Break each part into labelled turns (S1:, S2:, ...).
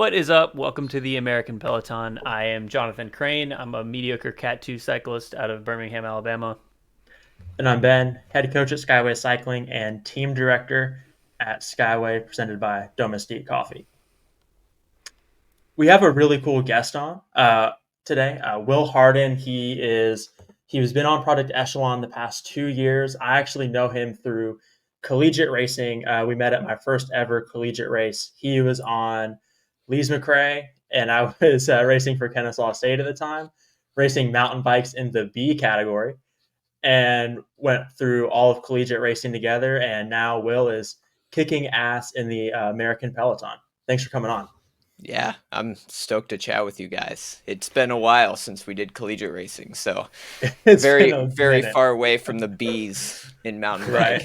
S1: What is up? Welcome to the American Peloton. I am Jonathan Crane. I'm a mediocre Cat 2 cyclist out of Birmingham, Alabama.
S2: And I'm Ben, head coach at Skyway Cycling and team director at Skyway, presented by Domestique Coffee. We have a really cool guest on today, Will Hardin. He's been on Project Echelon the past 2 years. I actually know him through collegiate racing. We met at my first ever collegiate race. He was on Lees McRae, and I was racing for Kennesaw State at the time, racing mountain bikes in the B category, and went through all of collegiate racing together. And now Will is kicking ass in the American Peloton. Thanks for coming on.
S3: Yeah, I'm stoked to chat with you guys. It's been a while since we did collegiate racing, so
S2: It's been
S3: very,
S2: a
S3: very
S2: minute.
S3: far away from the bees in mountain
S2: Right.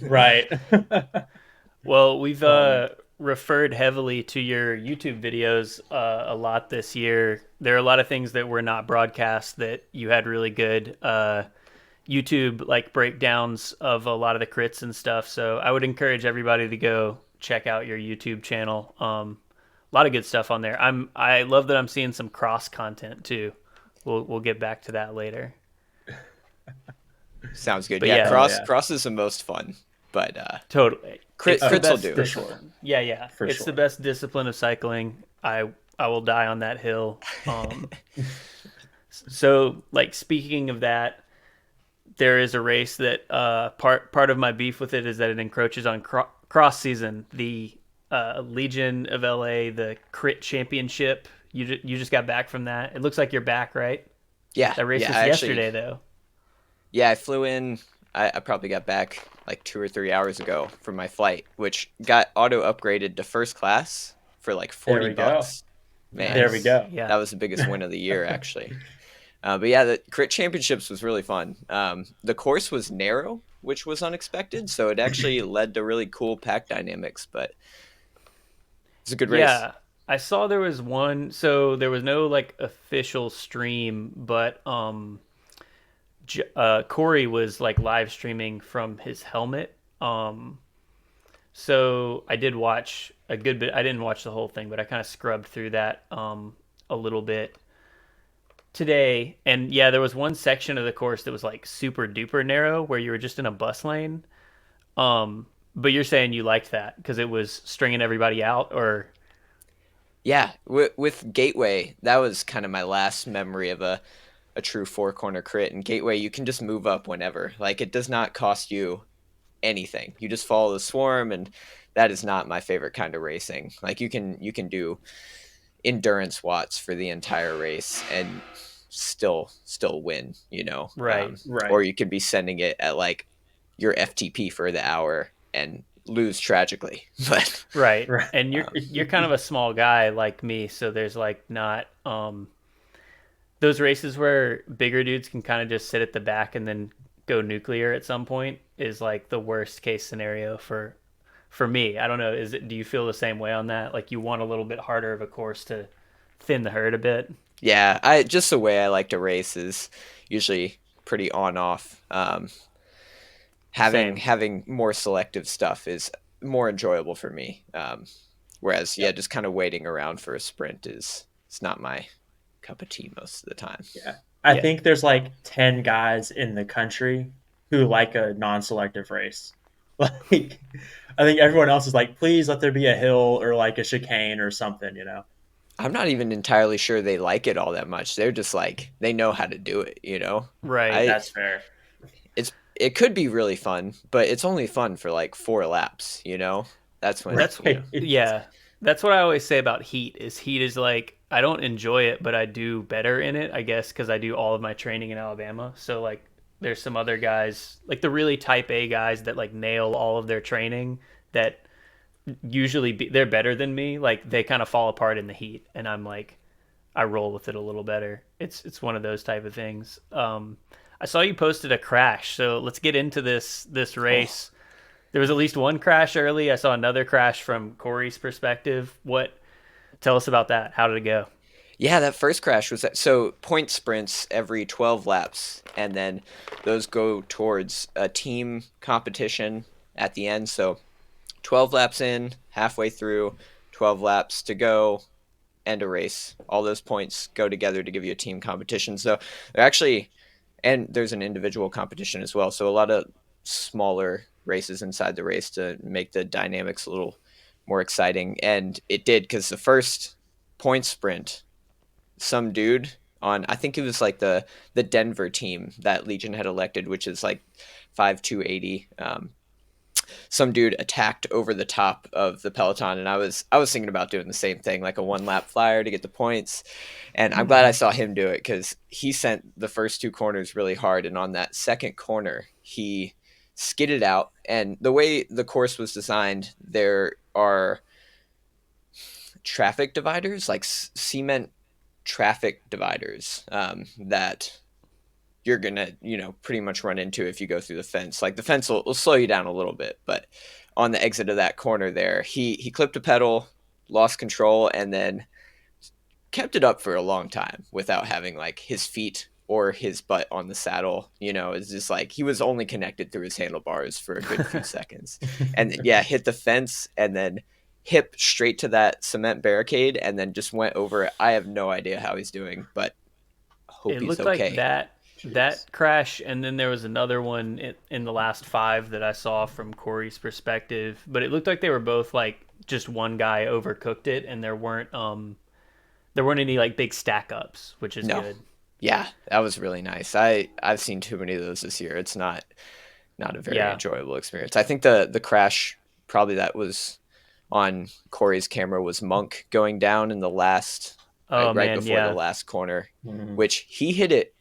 S3: bike.
S2: Right.
S1: Well, we've
S2: um,
S1: referred heavily to your YouTube videos a lot this year. There are a lot of things that were not broadcast that you had really good YouTube like breakdowns of a lot of the crits and stuff. So I would encourage everybody to go check out your YouTube channel. A lot of good stuff on there. I love that I'm seeing some cross content too. We'll get back to that later.
S3: Sounds good.
S1: But
S3: Yeah,
S1: yeah,
S2: oh
S3: cross
S2: yeah,
S3: cross is the most fun, but
S1: totally. It's the
S3: crits will
S1: best
S3: do.
S2: for sure,
S1: discipline. Yeah, yeah.
S2: for
S1: It's the
S2: sure.
S1: best discipline of cycling. I will die on that hill. So like speaking of that, there is a race that part of my beef with it is that it encroaches on cross season. The Legion of LA, the Crit Championship. You just got back from that. It looks like you're back, right?
S3: Yeah,
S1: That race
S3: yeah.
S1: was yesterday though.
S3: I flew in. I probably got back like 2 or 3 hours ago from my flight, which got auto upgraded to first class for like
S2: There
S3: 40
S2: we go.
S3: bucks. Man,
S2: There we
S1: Nice.
S2: go.
S1: Yeah.
S3: that was the biggest win of the year, actually. But yeah, the crit championships was really fun. The course was narrow, which was unexpected, so it actually led to really cool pack dynamics. But it's a good race.
S1: Yeah, I saw there was one. So there was no like official stream, but Corey was like live streaming from his helmet. So I did watch a good bit. I didn't watch the whole thing, but I kind of scrubbed through that a little bit today. And yeah, there was one section of the course that was like super duper narrow where you were just in a bus lane. But you're saying you liked that because it was stringing everybody out, or
S3: Yeah, with Gateway, that was kind of my last memory of a true four corner crit. And Gateway, you can just move up whenever. Like it does not cost you anything. You just follow the swarm, and that is not my favorite kind of racing. Like you can do endurance watts for the entire race and still win,
S1: right?
S2: Right.
S3: or you could be sending it at like your FTP for the hour and lose tragically. But
S1: Right.
S2: Right.
S1: And you're kind of a small guy like me, so there's like not those races where bigger dudes can kind of just sit at the back and then go nuclear at some point is like the worst case scenario for me. I don't know, do you feel the same way on that? Like you want a little bit harder of a course to thin the herd a bit?
S3: yeah, I just the way I like to race is usually pretty on off. Having
S1: Same.
S3: having more selective stuff is more enjoyable for me. Whereas yeah,
S2: Yep.
S3: just kind of waiting around for a sprint is it's not my cup of tea most of the time.
S2: Yeah. I
S1: Yeah.
S2: think there's like 10 guys in the country who like a non-selective race. Like, I think everyone else is like, please let there be a hill or like a chicane or something.
S3: I'm not even entirely sure they like it all that much. They're just like they know how to do it.
S1: Right.
S3: I
S2: That's fair.
S3: it could be really fun, but it's only fun for like 4 laps. That's when
S1: That's
S2: Right.
S1: yeah. That's what I always say about Heat is like I don't enjoy it, but I do better in it, I guess, because I do all of my training in Alabama. So like there's some other guys, like the really type A guys that like nail all of their training that they're better than me. Like they kind of fall apart in the heat, and I'm like I roll with it a little better. It's one of those type of things. I saw you posted a crash, so let's get into this
S3: oh
S1: race. There was at least one crash early. I saw another crash from Corey's perspective. Tell us about that? How did it go?
S3: yeah, that first crash was so point sprints every 12 laps, and then those go towards a team competition at the end. So 12 laps in, halfway through, 12 laps to go, and a race. All those points go together to give you a team competition. So they're actually, and there's an individual competition as well. So a lot of smaller races inside the race to make the dynamics a little more exciting. And it did, because the first point sprint, some dude on, I think it was like the Denver team that Legion had elected, which is like 5'2", 80. Some dude attacked over the top of the Peloton, and I was thinking about doing the same thing, like a 1 lap flyer to get the points. And I'm glad I saw him do it, because he sent the first 2 corners really hard, and on that second corner he skidded out. And the way the course was designed, there are traffic dividers, like cement traffic dividers, that you're gonna, pretty much run into if you go through the fence. Like, the fence will slow you down a little bit, but on the exit of that corner there, he clipped a pedal, lost control, and then kept it up for a long time without having like his feet or his butt on the saddle. It's just like he was only connected through his handlebars for a good few seconds, and yeah, hit the fence and then hip straight to that cement barricade and then just went over it. I have no idea how he's doing, but hope
S1: It
S3: he's
S1: looked
S3: okay.
S1: like that crash, and then there was another one in the last 5 that I saw from Corey's perspective. But it looked like they were both like just one guy overcooked it, and there weren't any like big stack ups, which is
S3: No.
S1: good.
S3: Yeah, that was really nice. I've seen too many of those this year. It's not a very
S1: Yeah.
S3: enjoyable experience. I think the crash probably that was on Corey's camera was Monk going down in the last,
S1: Oh
S3: right
S1: man,
S3: before the
S1: yeah.
S3: last corner,
S2: Mhm.
S3: which he hit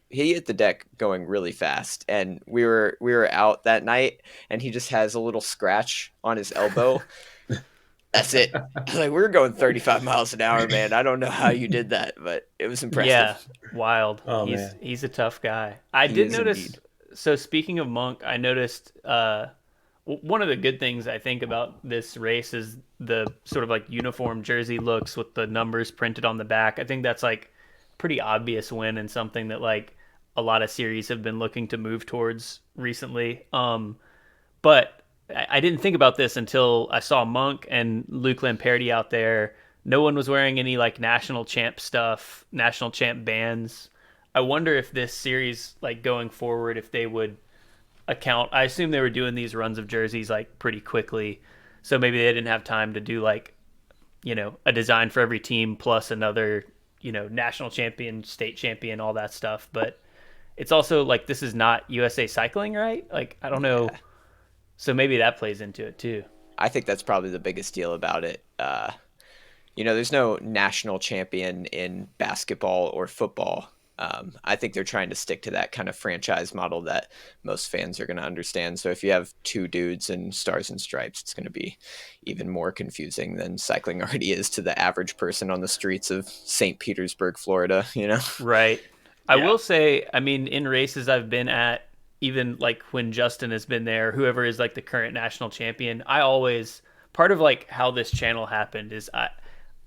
S3: the deck going really fast, and we were out that night, and he just has a little scratch on his elbow. That's it. Like, we were going 35 miles an hour, man. I don't know how you did that, but it was impressive.
S1: Yeah, wild.
S2: Oh
S1: He's
S2: man.
S1: he's a tough guy. I
S3: He
S1: did
S3: is
S1: notice.
S3: indeed.
S1: So speaking of Monk, I noticed one of the good things I think about this race is the sort of like uniform jersey looks with the numbers printed on the back. I think that's like pretty obvious win, and something that like a lot of series have been looking to move towards recently. But I didn't think about this until I saw Monk and Luke Lamperti out there. No one was wearing any like national champ stuff, national champ bands. I wonder if this series, like going forward, if they would account. I assume they were doing these runs of jerseys like pretty quickly, so maybe they didn't have time to do like a design for every team plus another national champion, state champion, all that stuff. But it's also like this is not USA Cycling, right? Like I don't know,
S3: Yeah.
S1: so maybe that plays into it too.
S3: I think that's probably the biggest deal about it. There's no national champion in basketball or football. I think they're trying to stick to that kind of franchise model that most fans are going to understand. So if you have 2 dudes in stars and stripes, it's going to be even more confusing than cycling already is to the average person on the streets of St. Petersburg, Florida.
S1: Right. I
S2: Yeah.
S1: will say, I mean, in races I've been at, even like when Justin has been there, whoever is like the current national champion, I always, part of like how this channel happened is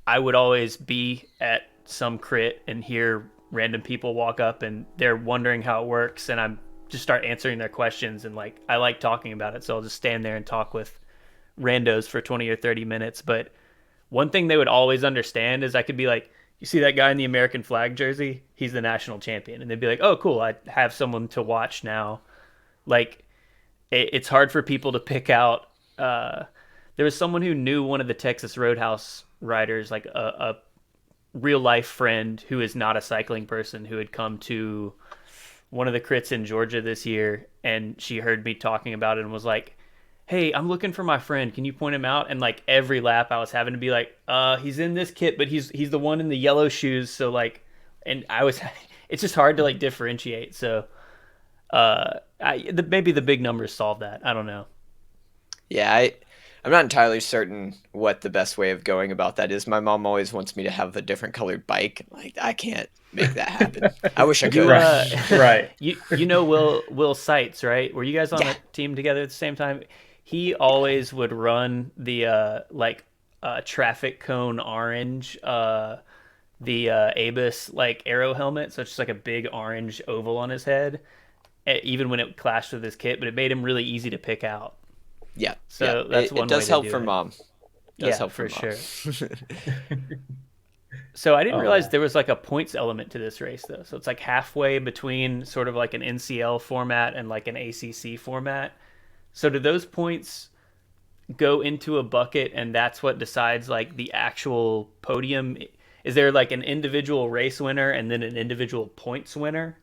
S1: I would always be at some crit and hear random people walk up and they're wondering how it works, and I'm just start answering their questions, and like I like talking about it, so I'll just stand there and talk with randos for 20 or 30 minutes. But one thing they would always understand is I could be like, you see that guy in the American flag jersey? He's the national champion. And they'd be like, oh, cool. I have someone to watch now. Like, it's hard for people to pick out. There was someone who knew one of the Texas Roadhouse riders, like a real life friend who is not a cycling person, who had come to one of the crits in Georgia this year. And she heard me talking about it and was like, hey, I'm looking for my friend. Can you point him out? And like every lap I was having to be like, he's in this kit, but he's the one in the yellow shoes. So like, and I was, it's just hard to like differentiate. So maybe the big numbers solve that. I don't know.
S3: Yeah, I'm not entirely certain what the best way of going about that is. My mom always wants me to have a different colored bike. Like, I can't make that happen. I wish I could.
S1: You
S2: Right.
S1: you know Will Seitz, right? Were you guys on
S3: Yeah.
S1: a team together at the same time? He always would run the traffic cone orange, the Abus like arrow helmet. So it's just like a big orange oval on his head, even when it clashed with his kit. But it made him really easy to pick out.
S3: Yeah,
S1: So
S3: yeah.
S1: that's
S3: It
S1: one way
S3: does
S1: to
S3: help
S1: do
S3: for
S1: it.
S3: mom. Does
S1: Yeah,
S3: help
S1: for
S3: from mom.
S1: sure. So I didn't
S2: Oh
S1: realize
S2: yeah.
S1: there was like a points element to this race though. So it's like halfway between sort of like an NCL format and like an ACC format. So do those points go into a bucket and that's what decides like the actual podium? Is there like an individual race winner and then an individual points winner?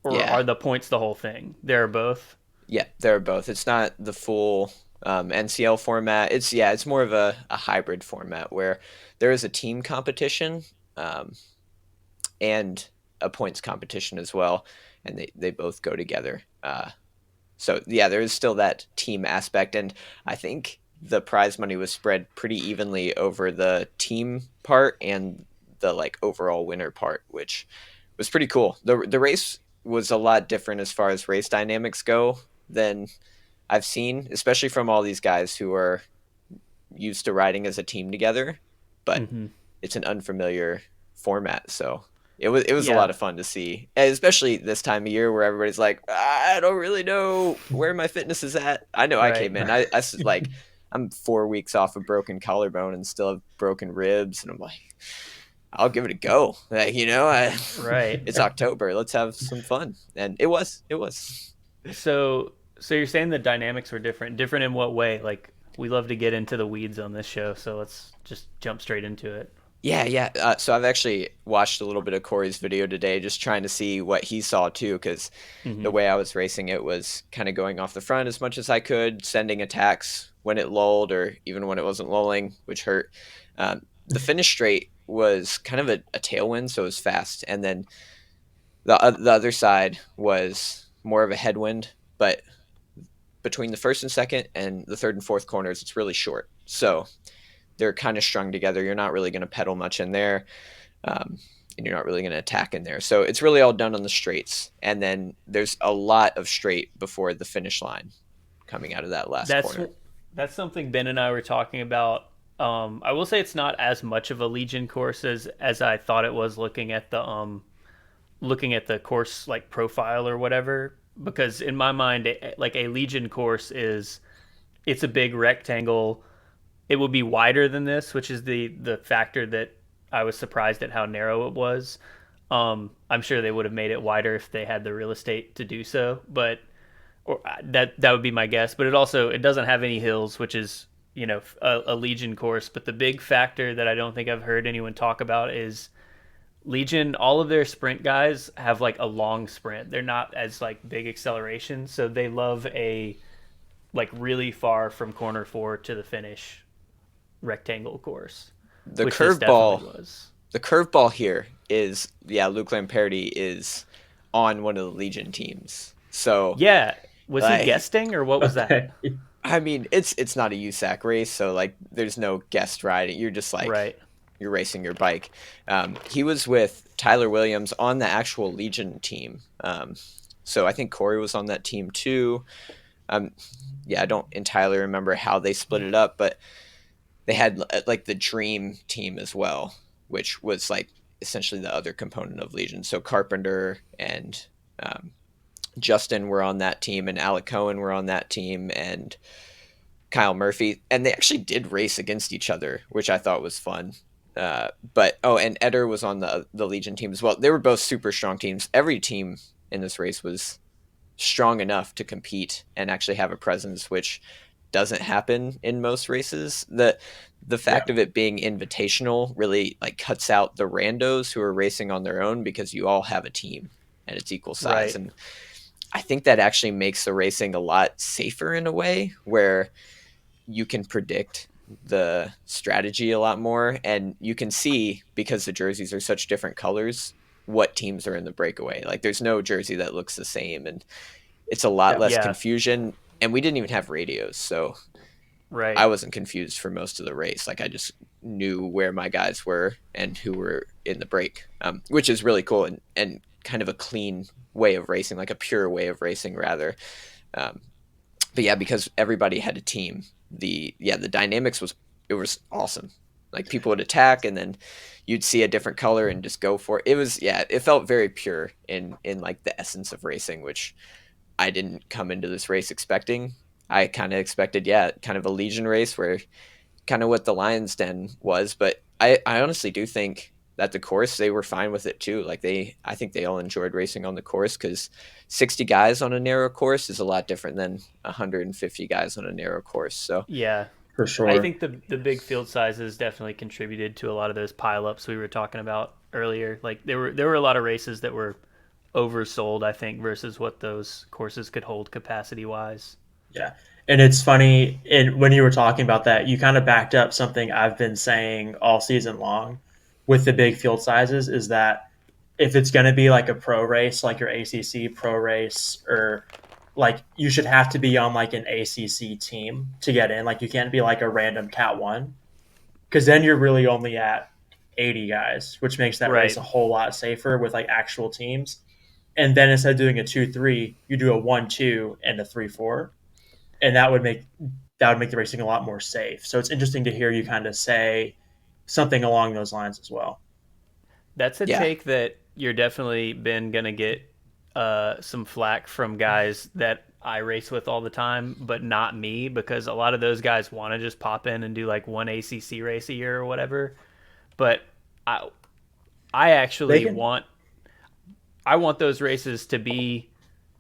S1: Or
S3: Yeah.
S1: are the points the whole thing? They're both.
S3: Yeah, they're both. It's not the full NCL format. It's more of a hybrid format where there is a team competition um, and a points competition as well, and they both go together. So yeah, there is still that team aspect, and I think the prize money was spread pretty evenly over the team part and the like overall winner part, which was pretty cool. The race was a lot different as far as race dynamics go than I've seen, especially from all these guys who are used to riding as a team together, but
S1: Mm-hmm.
S3: it's an unfamiliar format. So it was a lot
S1: Yeah.
S3: of fun to see, and especially this time of year where everybody's like, I don't really know where my fitness is at. I know I
S1: Right.
S3: came in. Like I'm 4 weeks off a broken collarbone and still have broken ribs, and I'm like, I'll give it a go. Like,
S1: Right.
S3: it's October. Let's have some fun, and it was.
S1: So you're saying the dynamics were different. Different in what way? Like we love to get into the weeds on this show, so let's just jump straight into it.
S3: Yeah, yeah. So I've actually watched a little bit of Corey's video today, just trying to see what he saw too, because the
S1: Mm-hmm.
S3: way I was racing it was kind of going off the front as much as I could, sending attacks when it lulled or even when it wasn't lulling, which hurt. The finish straight was kind of a tailwind, so it was fast, and then the other side was more of a headwind, but between the first and second and the third and fourth corners, it's really short. So they're kind of strung together. You're not really going to pedal much in there, um, and you're not really going to attack in there. So it's really all done on the straights, and then there's a lot of straight before the finish line coming out of that last
S1: That's
S3: corner.
S1: that's something Ben and I were talking about. I will say it's not as much of a Legion course as I thought it was looking at the course like profile or whatever. Because in my mind, like a Legion course is it's a big rectangle. It would be wider than this, which is the factor that I was surprised at how narrow it was. I'm sure they would have made it wider if they had the real estate to do so, but or that would be my guess. But it doesn't have any hills, which is a Legion course. But the big factor that I don't think I've heard anyone talk about is Legion. All of their sprint guys have like a long sprint. They're not as like big acceleration, so they love a like really far from corner four to the finish rectangle course,
S3: The
S1: which this definitely
S3: curveball,
S1: was.
S3: the curveball here is Luke Lamperti is on one of the Legion teams. So
S1: Yeah, was he
S3: like
S1: guesting or what was
S2: Okay.
S1: that?
S3: I mean, it's not a USAC race, so like there's no guest riding. You're just like
S1: Right.
S3: you're racing your bike. He was with Tyler Williams on the actual Legion team. So I think Corey was on that team too. Um, yeah, I don't entirely remember how they split it up, but they had like the Dream team as well, which was like essentially the other component of Legion. So Carpenter and um, Justin were on that team, and Alec Cohen were on that team, and Kyle Murphy, and they actually did race against each other, which I thought was fun. But and Eder was on the Legion team as well. They were both super strong teams. Every team in this race was strong enough to compete and actually have a presence, which doesn't happen in most races. The
S2: Yeah.
S3: fact of it being invitational really like cuts out the randos who are racing on their own because you all have a team and it's equal size.
S1: Right.
S3: And I think that actually makes the racing a lot safer in a way where you can predict the strategy a lot more, and you can see, because the jerseys are such different colors, what teams are in the breakaway. Like there's no jersey that looks the same, and it's a lot
S2: Yeah.
S3: less
S1: Yeah.
S3: confusion. And we didn't even have radios, so I
S1: Right.
S3: wasn't confused for most of the race. Like I just knew where my guys were and who were in the break, which is really cool, and kind of a clean way of racing, like a pure way of racing rather. um, but yeah, because everybody had a team, the dynamics was awesome. Like people would attack, and then you'd see a different color and just go for it. It felt very pure in like the essence of racing, which I didn't come into this race expecting. I kind of expected, kind of a Legion race where kind of what the Lions Den was, but I honestly do think that the course, they were fine with it too. Like I think they all enjoyed racing on the course, because 60 guys on a narrow course is a lot different than 150 guys on a narrow course. So
S1: Yeah,
S2: for
S1: I
S2: sure.
S1: think the big field sizes definitely contributed to a lot of those pileups we were talking about earlier. Like there were a lot of races that were oversold, I think, versus what those courses could hold capacity wise.
S2: Yeah. And it's funny, and when you were talking about that, you kind of backed up something I've been saying all season long with the big field sizes, is that if it's going to be like a pro race, like your ACC pro race, or like you should have to be on like an ACC team to get in. Like you can't be like a random Cat 1, because then you're really only at 80 guys, which makes that race
S1: Right.
S2: a whole lot safer with like actual teams. And then instead of doing a 2-3, you do a 1-2 and a 3-4, and that would make the racing a lot more safe. So it's interesting to hear you kind of say something along those lines as well.
S1: That's a
S3: yeah,
S1: take that you're definitely been gonna get some flack from guys that I race with all the time, but not me, because a lot of those guys want to just pop in and do like one ACC race a year or whatever. But I I
S2: They
S1: actually
S2: can,
S1: want those races to be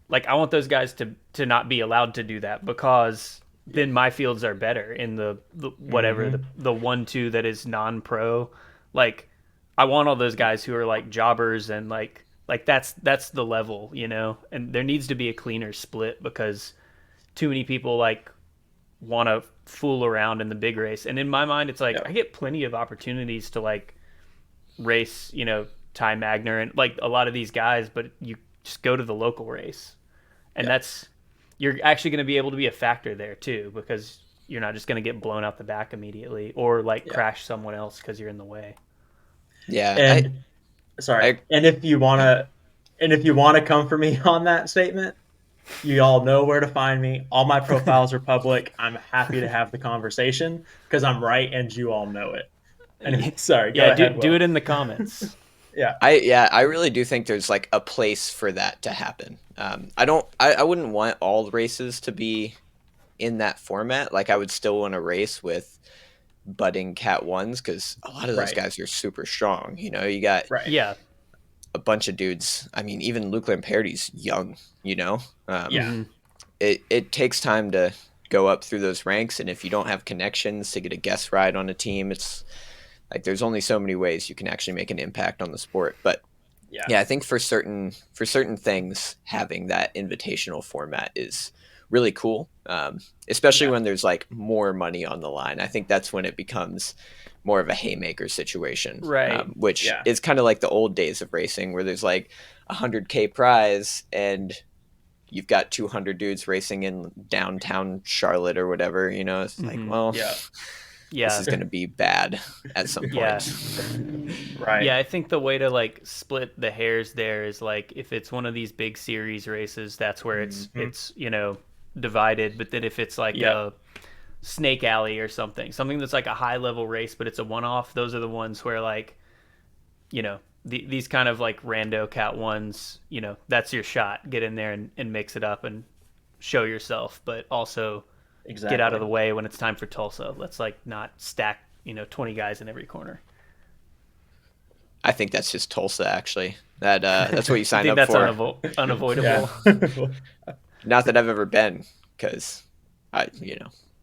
S1: like, I want those guys to not be allowed to do that, because
S2: yeah.
S1: then my fields are better in the whatever
S2: Mm-hmm.
S1: the 1-2 that is non-pro. Like I want all those guys who are like jobbers, and like that's the level, you know. And there needs to be a cleaner split, because too many people like want to fool around in the big race. And in my mind, it's like I
S2: Yep.
S1: get plenty of opportunities to like race, you know, Ty Magner and like a lot of these guys, but you just go to the local race, and
S2: Yep.
S1: that's, you're actually going to be able to be a factor there too, because you're not just going to get blown out the back immediately or like
S2: Yeah.
S1: crash someone else because you're in the way.
S3: yeah.
S2: And sorry.
S3: I
S2: And if you want to come for me on that statement, you all know where to find me. All my profiles are public. I'm happy to have the conversation because I'm right and you all know it. And sorry, go
S1: Yeah,
S2: ahead,
S1: do
S2: Will.
S1: it in the comments.
S2: Yeah.
S3: I really do think there's like a place for that to happen. I wouldn't want all races to be in that format. Like I would still want to race with budding Cat 1s, because a lot of those
S2: Right.
S3: guys are super strong. You know, you got
S2: Right.
S1: Yeah.
S3: a bunch of dudes. I mean, even Luke Lamperti's young, you know?
S2: Yeah.
S1: Hmm.
S3: It takes time to go up through those ranks. And if you don't have connections to get a guest ride on a team, it's like there's only so many ways you can actually make an impact on the sport. But
S2: Yeah.
S3: yeah, I think for certain things, having that invitational format is really cool, especially
S2: Yeah.
S3: when there's like more money on the line. I think that's when it becomes more of a haymaker situation,
S1: Right.
S3: which
S2: Yeah.
S3: is kind of like the old days of racing, where there's like 100K prize and you've got 200 dudes racing in downtown Charlotte or whatever. You know, it's like,
S1: Hmm.
S3: well,
S2: Yeah.
S3: this
S1: Yeah.
S3: is going to be bad at some
S1: Yeah.
S3: point.
S2: Right.
S1: Yeah, I think the way to like split the hairs there is like, if it's one of these big series races, that's where
S2: Mm-hmm.
S1: it's you know, divided. But then if it's like
S2: Yep.
S1: a Snake Alley or something that's like a high level race, but it's a one off, those are the ones where like, you know, these kind of like rando Cat 1s, you know, that's your shot. Get in there and mix it up and show yourself, but also get out of
S2: Exactly.
S1: the way when it's time for Tulsa. Let's like not stack, you know, 20 guys in every corner.
S3: I think that's just Tulsa, actually. That's what you
S1: You
S3: signed
S1: think
S3: up
S1: that's
S3: for.
S2: Yeah.
S1: unavoidable
S3: Not that I've ever been, because I,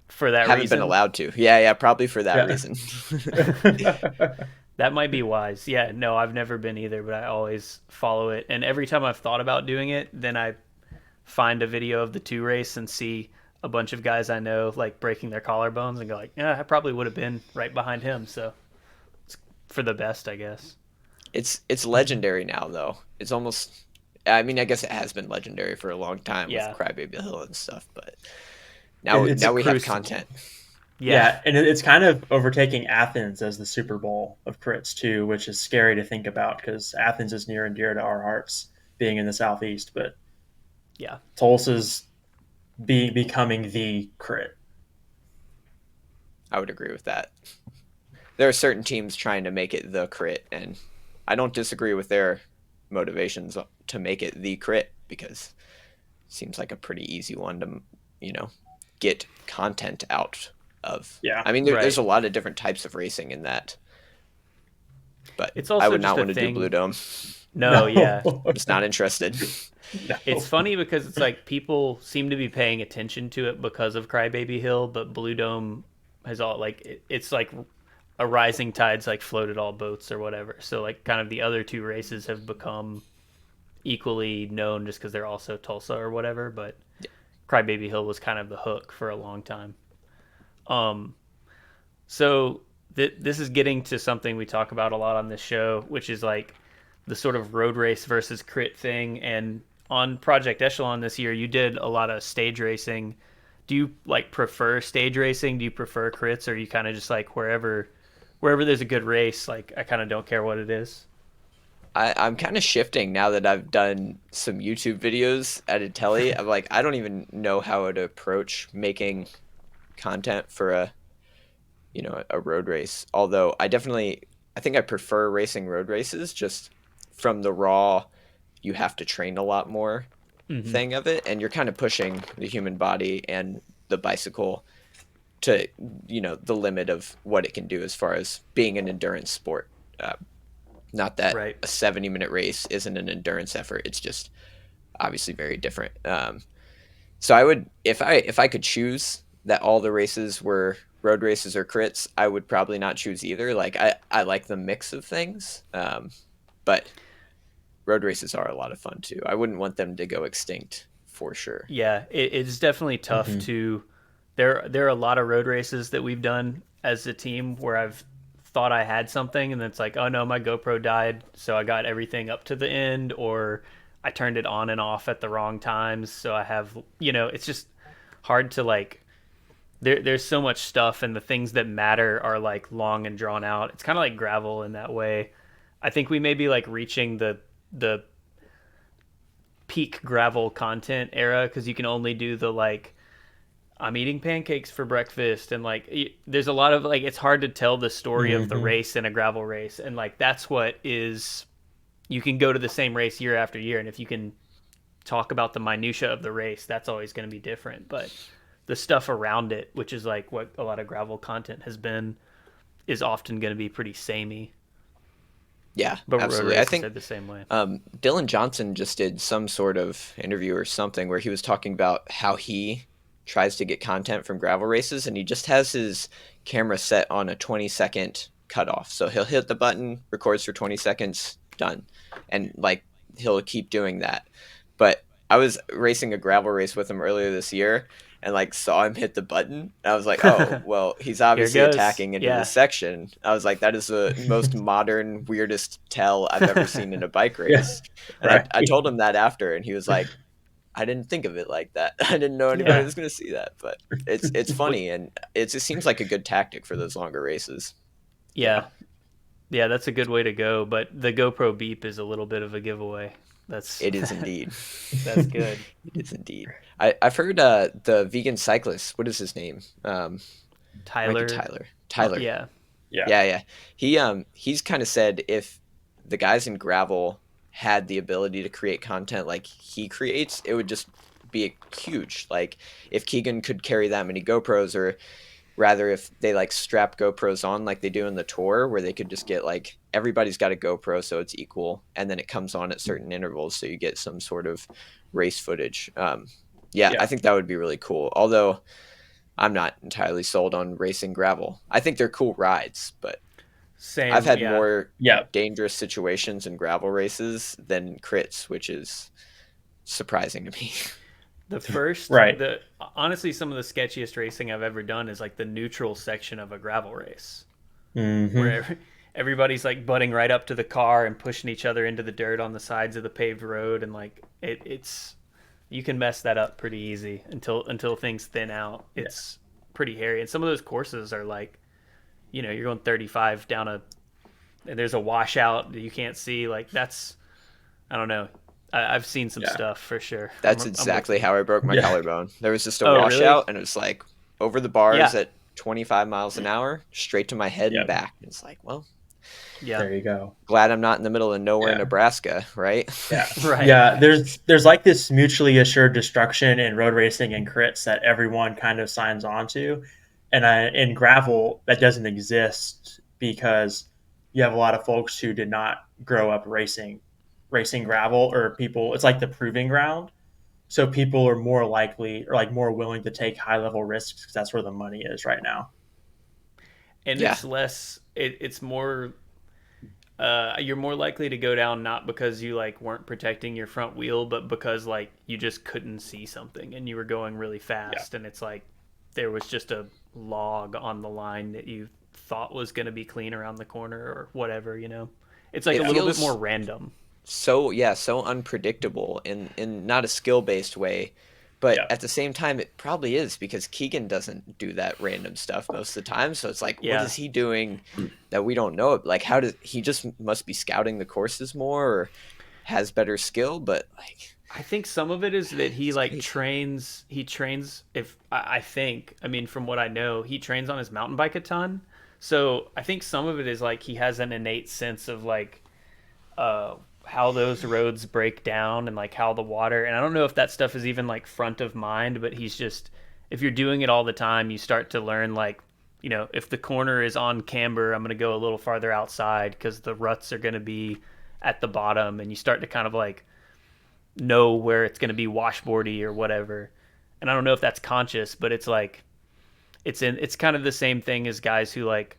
S1: for that
S3: haven't been
S1: reason?
S3: allowed to. Yeah, probably for that
S2: Yeah.
S3: reason.
S1: That might be wise. Yeah, no, I've never been either, but I always follow it. And every time I've thought about doing it, then I find a video of the two race and see a bunch of guys I know like breaking their collarbones and go like, yeah, I probably would have been right behind him. So it's for the best, I guess.
S3: It's legendary now, though. It's almost. I mean, I guess it has been legendary for a long time with
S1: Yeah,
S3: Crybaby Hill and stuff, but
S2: It's
S1: the
S3: now we have
S1: crucible.
S3: content.
S1: Yeah,
S2: Yeah, and it's kind of overtaking Athens as the Super Bowl of crits too, which is scary to think about because Athens is near and dear to our hearts, being in the southeast. But
S1: yeah,
S2: Tulsa's becoming the crit.
S3: I would agree with that. There are certain teams trying to make it the crit, and I don't disagree with their motivations to make it the crit, because it seems like a pretty easy one to, you know, get content out of.
S2: Yeah.
S3: I mean, there's
S1: Right.
S3: a lot of different types of racing in that, but
S1: It's
S3: I
S1: also
S3: would
S1: just
S3: not
S1: a
S3: want to do Blue
S1: thing.
S3: Dome.
S1: No, yeah.
S2: No.
S3: Just not interested.
S1: It's
S2: No.
S1: funny because it's like people seem to be paying attention to it because of Crybaby Hill, but Blue Dome has all like it's like a rising tide's like floated all boats or whatever. So like kind of the other two races have become equally known just because they're also Tulsa or whatever. But Crybaby Hill was kind of the hook for a long time. Um, so this is getting to something we talk about a lot on this show, which is like the sort of road race versus crit thing. And on Project Echelon this year, you did a lot of stage racing. Do you like prefer stage racing? Do you prefer crits, or are you kind of just like wherever there's a good race? Like I kind of don't care what it is.
S3: I'm kind of shifting now that I've done some YouTube videos at Intelli. I'm like, I don't even know how to approach making content for a road race. Although I think I prefer racing road races just from the raw, you have to train a lot more
S1: Mm-hmm.
S3: thing of it, and you're kind of pushing the human body and the bicycle to the limit of what it can do as far as being an endurance sport. Uh, Not that
S1: Right.
S3: a 70-minute race isn't an endurance effort. It's just obviously very different. So I would, if I could choose that all the races were road races or crits, I would probably not choose either. Like I like the mix of things, but road races are a lot of fun too. I wouldn't want them to go extinct for sure.
S1: Yeah, it's definitely tough
S2: Mhm.
S1: to. There are a lot of road races that we've done as a team where I've thought I had something and then it's like, oh no, my GoPro died, so I got everything up to the end, or I turned it on and off at the wrong times, so I have it's just hard to like. There's so much stuff, and the things that matter are like long and drawn out. It's kind of like gravel in that way. I think we may be like reaching the peak gravel content era because you can only do the like I'm eating pancakes for breakfast and like there's a lot of like it's hard to tell the story of the
S2: Mhm.
S1: race in a gravel race, and like that's what is you can go to the same race year after year, and if you can talk about the minutia of the race, that's always going to be different, but the stuff around it, which is like what a lot of gravel content has been, is often going to be pretty samey.
S3: Yeah,
S1: But road
S3: absolutely. I
S1: races
S3: think
S1: are the same way.
S3: Dylan Johnson just did some sort of interview or something where he was talking about how he tries to get content from gravel races, and he just has his camera set on a 20-second cutoff. So he'll hit the button, records for 20 seconds, done. And like he'll keep doing that. But I was racing a gravel race with him earlier this year and like saw him hit the button. I was like, oh, well, he's
S1: Here
S3: obviously
S1: goes.
S3: attacking into this
S1: Yeah.
S3: section. I was like, that is the most modern, weirdest tell I've ever seen in a bike
S2: Yeah.
S3: race. And
S2: Right.
S3: I told him that after, and he was like, I didn't think of it like that. I didn't know anybody
S1: Yeah.
S3: was going to see that, but it's
S1: What?
S3: funny, and it seems like a good tactic for those longer races.
S1: Yeah. Yeah, that's a good way to go, but the GoPro beep is a little bit of a giveaway. That's
S3: It is indeed.
S1: that's good.
S3: It is indeed. I've heard the vegan cyclist. What is his name? Might be
S1: Tyler.
S3: Tyler. Tyler.
S1: Yeah.
S2: Yeah.
S3: Yeah. He's kind of said if the guys in gravel had the ability to create content like he creates, it would just be huge. Like if Keegan could carry that many GoPros, or rather if they like strap GoPros on like they do in the tour, where they could just get like everybody's got a GoPro so it's equal, and then it comes on at certain intervals so you get some sort of race footage. Yeah, I
S2: Yeah.
S3: think that would be really cool. Although I'm not entirely sold on racing gravel. I think they're cool rides, but I've
S1: Same.
S3: had
S1: Yeah.
S3: more
S2: Yeah.
S3: dangerous situations in gravel races than crits, which is surprising to me.
S1: The first,
S2: Right.
S1: the honestly, some of the sketchiest racing I've ever done is like the neutral section of a gravel race, where
S2: Hmm.
S1: everybody's like butting right up to the car and pushing each other into the dirt on the sides of the paved road, and like it's you can mess that up pretty easy until things thin out.
S2: Yeah.
S1: It's pretty hairy, and some of those courses are like, you're going 35 down and there's a washout that you can't see. Like that's, I don't know. I've seen some
S2: Yeah.
S1: stuff for sure.
S3: That's
S1: I'm with
S3: exactly
S1: you.
S3: how I broke my
S2: Yeah.
S3: collarbone. There was just a
S1: Oh, really?
S3: washout, and it was like over the bars
S1: Yeah.
S3: at 25 miles an hour, straight to my head and
S2: Yep.
S3: back. It's like, well,
S1: Yeah.
S2: There you go.
S3: glad I'm not in the middle of nowhere,
S2: Yeah.
S3: Nebraska, right?
S2: Yeah.
S1: Right.
S2: Yeah. There's like this mutually assured destruction in road racing and crits that everyone kind of signs on to. And in gravel, that doesn't exist because you have a lot of folks who did not grow up racing gravel, or people. It's like the proving ground. So people are more likely, or like more willing to take high level risks because that's where the money is right now.
S1: And
S3: Yeah,
S1: it's less. It's more. You're more likely to go down not because you like weren't protecting your front wheel, but because like you just couldn't see something and you were going really
S2: Yeah.
S1: fast, and it's like there was just a log on the line that you thought was going to be clean around the corner or whatever. It's like a
S3: it
S1: little bit more
S3: feels
S1: random.
S3: so, yeah, so unpredictable in not a skill-based way, but
S2: Yeah.
S3: at the same time it probably is because Keegan doesn't do that random stuff most of the time. So it's like, what
S1: Yeah,
S3: is he doing that we don't know? Like, how does he just must be scouting the courses more or has better skill? But like,
S1: I think some of it is that he
S3: it's
S1: like
S3: crazy.
S1: trains. He trains. If I think, I mean, from what I know, he trains on his mountain bike a ton. So I think some of it is like he has an innate sense of like uh, how those roads break down and like how the water. And I don't know if that stuff is even like front of mind, but he's just if you're doing it all the time, you start to learn like if the corner is on camber, I'm gonna go a little farther outside because the ruts are gonna be at the bottom, and you start to kind of like know where it's gonna be washboardy or whatever. And I don't know if that's conscious, but it's like it's kind of the same thing as guys who like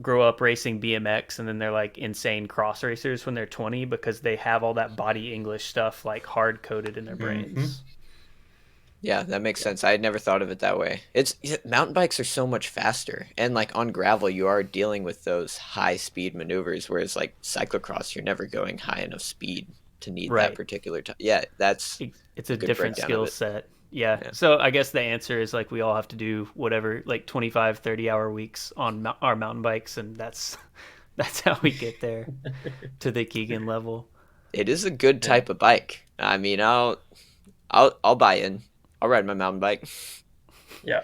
S1: grow up racing BMX and then they're like insane cross racers when they're 20 because they have all that body English stuff like hard coded in their
S2: Mm-hmm.
S1: brains.
S3: Yeah, that makes
S2: Yeah.
S3: sense. I had never thought of it that way. It's mountain bikes are so much faster, and like on gravel, you are dealing with those high speed maneuvers, whereas like cyclocross, you're never going high enough speed to need that
S1: Right.
S3: particular time. Yeah, that's
S1: It's
S3: a
S1: a
S3: good
S1: different
S3: breakdown of
S1: skill
S3: it.
S1: set. Yeah.
S3: Yeah.
S1: So I guess the answer is like we all have to do whatever like 25, 30-hour weeks on our mountain bikes, and that's that's how we get there to the Keegan level.
S3: It is a good
S2: Yeah.
S3: type of bike. I mean, I'll buy in. I'll ride my mountain bike.
S2: Yeah.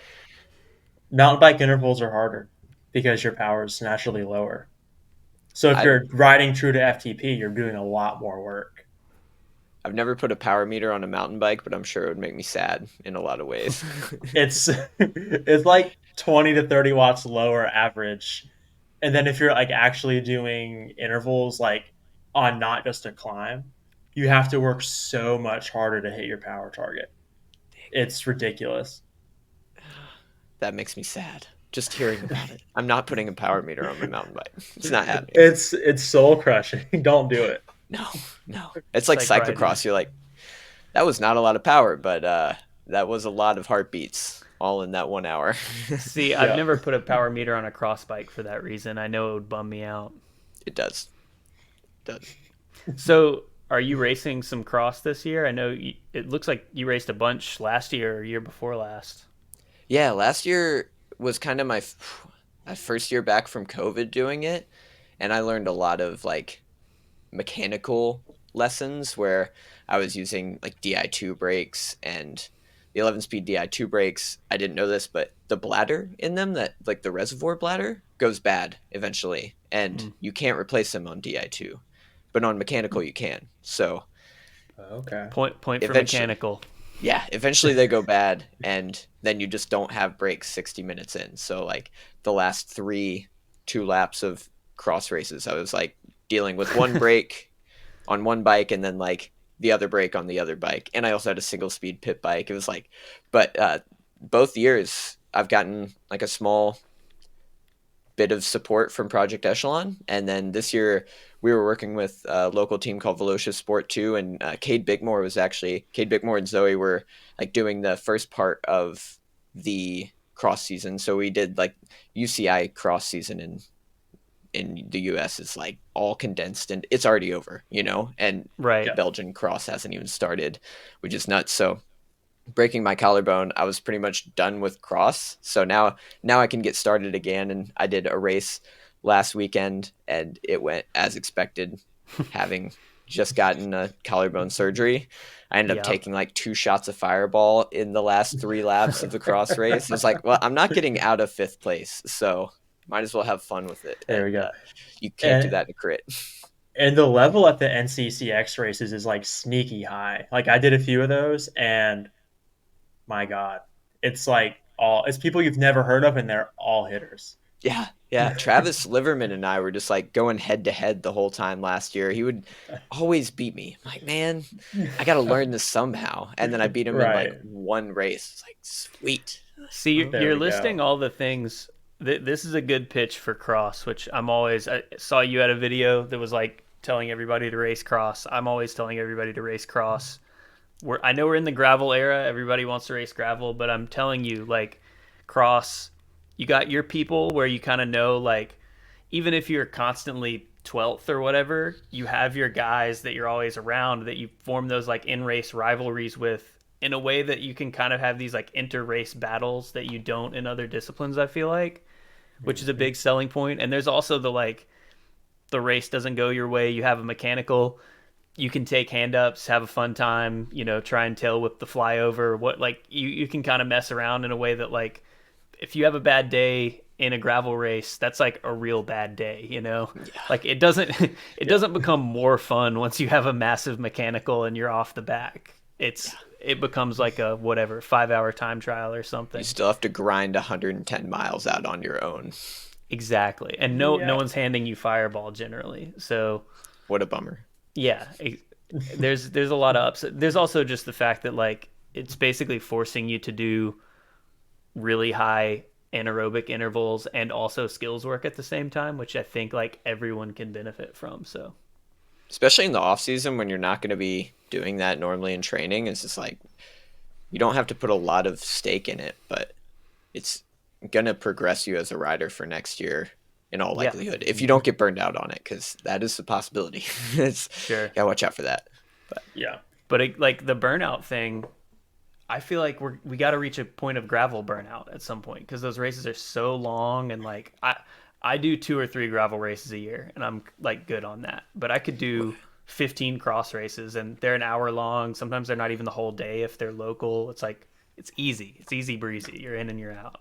S2: Mountain bike intervals are harder because your power is naturally lower. So if
S3: I've
S2: you're riding true to FTP, you're doing a lot more work.
S3: I've never put a power meter on a mountain bike, but I'm sure it would make me sad in a lot of ways.
S2: It's it's like 20 to 30 watts lower average. And then if you're like actually doing intervals like on not just a climb, you have to work so much harder to hit your power target. It's ridiculous.
S3: That makes me sad. Just hearing about it. I'm not putting a power meter on my mountain bike. It's not happening.
S2: It's soul crushing. Don't do it.
S3: No, no. It's
S1: It's
S3: like
S1: like riding.
S3: cyclocross. You're like, that was not a lot of power, but that was a lot of heartbeats all in that 1 hour.
S1: See, I've
S2: Yeah.
S1: never put a power meter on a cross bike for that reason. I know it would bum me out.
S3: It does. It does.
S1: So, are you racing some cross this year? I know it looks like you raced a bunch last year or year before last.
S3: Yeah, last year was kind of my first year back from COVID doing it, and I learned a lot of like mechanical lessons where I was using like Di2 brakes and the 11 speed Di2 brakes. I didn't know this, but the bladder in them, that like the reservoir bladder, goes bad eventually, and
S1: Mm.
S3: you can't replace them on Di2, but on mechanical you can. So
S2: Okay.
S1: Point for
S3: eventually,
S1: mechanical.
S3: yeah, eventually they go bad, and then you just don't have brakes 60 minutes in. So like the last 2 laps of cross races, I was like dealing with one brake on one bike and then like the other brake on the other bike. And I also had a single speed pit bike. It was like, but both years I've gotten like a small bit of support from Project Echelon. And then this year we were working with a local team called Velocia Sport 2. And Cade Bickmore and Zoe were like doing the first part of the cross season. So we did like UCI cross season in the US is like all condensed and it's already over, and
S1: Right.
S2: Yeah.
S3: Belgian cross hasn't even started, which is nuts. So breaking my collarbone, I was pretty much done with cross. So now I can get started again. And I did a race last weekend and it went as expected. Having just gotten a collarbone surgery, I ended up
S1: Yep.
S3: taking like 2 shots of Fireball in the last 3 laps of the cross race. It's like, well, I'm not getting out of fifth place, so might as well have fun with it.
S2: There we
S3: And
S2: go.
S3: you can't do
S2: And
S3: that in a crit.
S2: and the level at the NCCX races is like sneaky high. Like I did a few of those, and my God, it's like all it's people you've never heard of, and they're all hitters.
S3: Yeah, yeah. Travis Liverman and I were just like going head to head the whole time last year. He would always beat me. I'm like, man, I got to learn this somehow. And then I beat him in like
S2: Right.
S3: one race. It's like, sweet.
S1: See,
S2: There
S1: you're
S2: we go.
S1: listing all the things. This is a good pitch for cross, which I saw you had a video that was like telling everybody to race cross. I'm always telling everybody to race cross. I know we're in the gravel era. Everybody wants to race gravel, but I'm telling you, like, cross, you got your people where you kind of know, like, even if you're constantly 12th or whatever, you have your guys that you're always around that you form those, like, in race rivalries with in a way that you can kind of have these, like, inter race battles that you don't in other disciplines, I feel like, which is a big selling point. And there's also the, like, the race doesn't go your way, you have a mechanical, you can take hand ups, have a fun time, try and tail whip the flyover. What like you can kind of mess around in a way that like if you have a bad day in a gravel race, that's like a real bad day.
S3: Yeah.
S1: Like it doesn't it doesn't become more fun once you have a massive mechanical and you're off the back. It becomes like a whatever 5-hour time trial or
S3: You
S1: something.
S3: still have to grind 110 miles out on your own.
S1: Exactly. And no
S2: Yeah.
S1: one's handing you fireball generally. So
S3: What a bummer.
S1: yeah, there's a lot of ups. There's also just the fact that like it's basically forcing you to do really high anaerobic intervals and also skills work at the same time, which I think like everyone can benefit from. So
S3: Especially in the off season when you're not going to be doing that normally in training. It's just like you don't have to put a lot of stake in it, but it's going to progress you as a rider for next year in all
S1: yeah,
S3: likelihood if you don't get burned out on it, because that is a possibility. It's
S1: sure.
S3: gotta watch out for that.
S2: Yeah.
S1: But like the burnout thing, I feel like we got to reach a point of gravel burnout at some point because those races are so long and like I do 2 or 3 gravel races a year and I'm like good on that. But I could do 15 cross races and they're an hour long. Sometimes they're not even the whole day if they're local. It's like it's easy. It's easy breezy. You're in and you're out.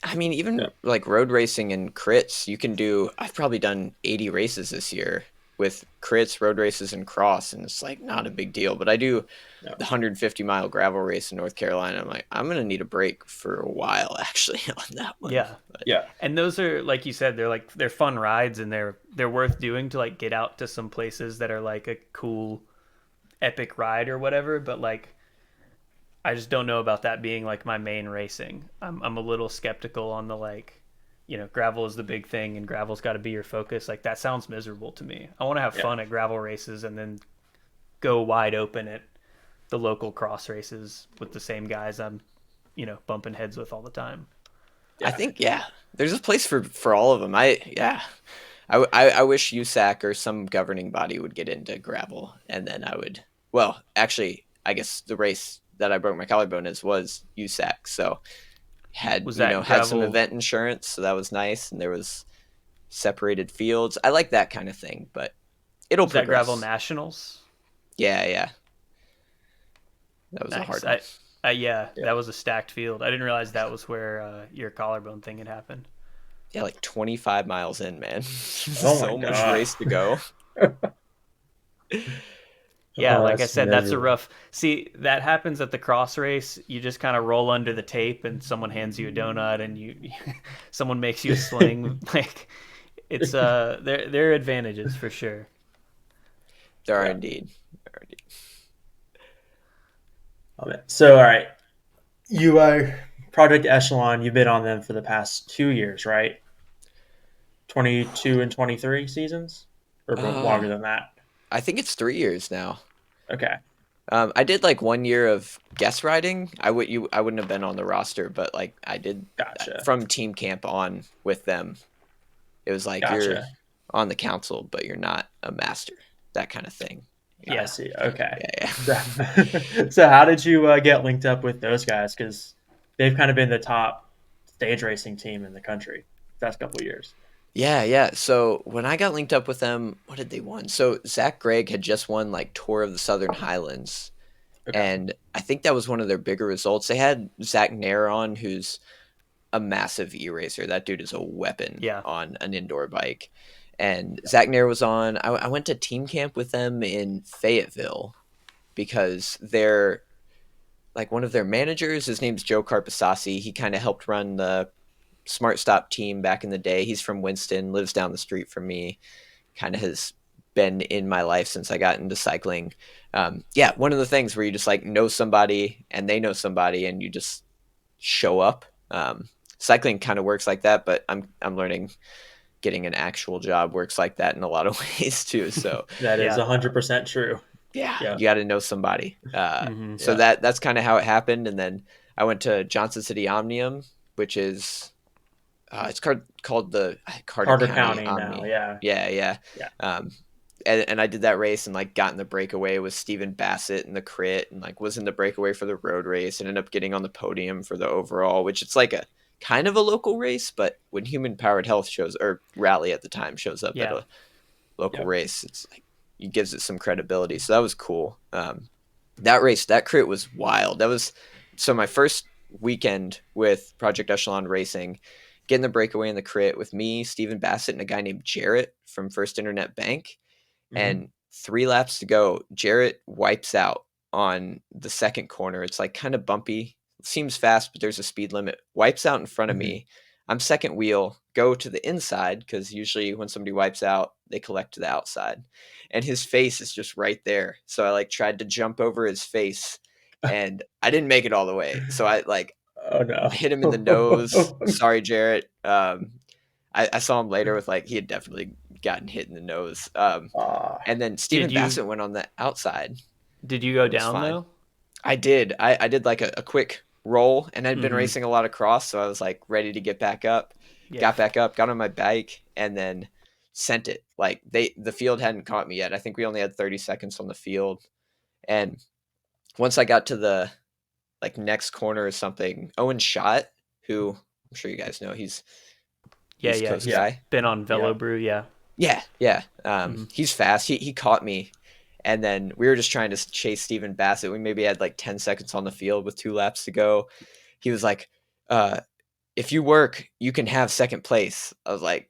S3: I mean, even
S2: Yeah.
S3: like road racing and crits, you can do. I've probably done 80 races this year with crits, road races, and cross, and it's like not a big deal. But I do
S2: Yeah.
S3: the 150-mile gravel race in North Carolina. I'm like, I'm gonna need a break for a while actually on that one.
S1: Yeah.
S3: But
S2: Yeah.
S1: And those are like you said, they're fun rides and they're worth doing to like get out to some places that are like a cool epic ride or whatever, but like I just don't know about that being like my main racing. I'm a little skeptical on the like, gravel is the big thing and gravel's got to be your focus. Like that sounds miserable to me. I want to have
S2: Yeah.
S1: fun at gravel races and then go wide open at the local cross races with the same guys I'm, bumping heads with all the time.
S3: I
S2: Yeah.
S3: think there's a place for all of them. I wish USAC or some governing body would get into gravel, and then I would. Well, actually, I guess the race that I broke my collarbone is was USAC, so
S1: Was that
S3: had some
S1: gravel?
S3: event insurance, so that was nice, and there was separated fields. I like that kind of thing, but it'll
S1: Was that gravel
S3: progress.
S1: nationals?
S3: Yeah, that was a
S1: Nice.
S3: hard one.
S1: Yeah,
S2: Yeah.
S1: that was a stacked field. I didn't realize that was where your collarbone thing had happened.
S3: Yeah, like 25 miles in, man.
S2: Oh my
S3: So much
S2: God.
S3: race to go.
S1: Yeah,
S2: Oh,
S1: like I
S2: that's
S1: said, that's a
S2: miserable.
S1: rough. See, that happens at the cross race. You just kind of roll under the tape, and someone hands you a donut, and someone makes you a sling. Like, it's there are advantages for sure.
S3: There are
S2: Yeah.
S3: indeed. There are indeed.
S2: Oh, man. So, all right, you Project Echelon. You've been on them for the past 2 years, right? 22 and 23 seasons, or
S3: Uh,
S2: longer than that.
S3: I think it's 3 years now.
S2: Okay,
S3: I did like 1 year of guest riding. I wouldn't have been on the roster, but like I did
S2: gotcha,
S3: from team camp on with them. It was like you're
S2: gotcha.
S3: on the council, but you're not a master. That kind of thing.
S2: I
S1: Yeah.
S2: see. Okay.
S3: Yeah.
S2: So, how did you get linked up with those guys? Because they've kind of been the top stage racing team in the country the past couple of years.
S3: Yeah. So when I got linked up with them, what did they won? So Zach Gregg had just won like Tour of the Southern Highlands,
S2: Okay.
S3: and I think that was one of their bigger results. They had Zach Nair on, who's a massive e-racer. That dude is a weapon
S1: Yeah.
S3: on an indoor bike. And Zach Nair was on. I went to team camp with them in Fayetteville because like one of their managers. His name's Joe Carpasasi. He kind of helped run the Smart Stop team back in the day. He's from Winston, lives down the street from me, kind of has been in my life since I got into cycling. Yeah, one of the things where you just like know somebody and they know somebody and you just show up. Cycling kind of works like that, but I'm learning getting an actual job works like that in a lot of ways too. So
S2: That is
S1: Yeah.
S2: 100% true.
S3: yeah,
S2: Yeah.
S3: you got to know somebody.
S1: Mm-hmm.
S3: So
S2: Yeah.
S3: that's kind of how it happened. And then I went to Johnson City Omnium, which is it's called the Carter
S2: Carter
S3: County
S2: County now.
S3: Omni.
S2: Yeah.
S3: Yeah.
S2: Yeah.
S3: And I did that race and like got in the breakaway with Stephen Bassett in the crit and like was in the breakaway for the road race and ended up getting on the podium for the overall, which it's like a kind of a local race, but when Human Powered Health shows or Rally at the time shows up at
S1: Yeah.
S3: a local
S2: Yep.
S3: race, it's like it gives it some credibility. So that was cool. That race, that crit was wild. That was so my first weekend with Project Echelon Racing, getting the breakaway in the crit with me, Stephen Bassett, and a guy named Jarrett from First Internet Bank.
S2: Mhm.
S3: And 3 laps to go, Jarrett wipes out on the second corner. It's like kind of bumpy. It seems fast, but there's a speed limit. Wipes out in front of
S2: Mhm.
S3: me. I'm second wheel, go to the inside because usually when somebody wipes out, they collect to the outside. And his face is just right there. So I like tried to jump over his face and I didn't make it all the way. So I like
S2: Oh no.
S3: hit him in the nose. Sorry, Jarrett. I saw him later with like he had definitely gotten hit in the nose.
S2: Ah.
S3: And then
S1: Did
S3: Stephen
S1: you
S3: Bassett went on the outside.
S1: did you go
S3: It was
S1: down
S3: fine.
S1: though?
S3: I did. I did like a quick roll and I'd been
S1: Mm-hmm.
S3: racing a lot of cross, so I was like ready to get back up.
S1: Yeah.
S3: Got back up, got on my bike, and then sent it. Like the field hadn't caught me yet. I think we only had 30 seconds on the field. And once I got to the like next corner or something, Owen Schott, who I'm sure you guys know, he's
S1: Yeah,
S3: East
S1: yeah.
S3: Coast
S1: He's
S2: Yeah.
S3: guy.
S1: been on
S2: Yeah.
S1: Velobrew, yeah.
S3: Yeah.
S1: Mhm.
S3: He's fast. He caught me, and then we were just trying to chase Stephen Bassett. We maybe had like 10 seconds on the field with 2 laps to go. He was like, "If you work, you can have second place." I was like,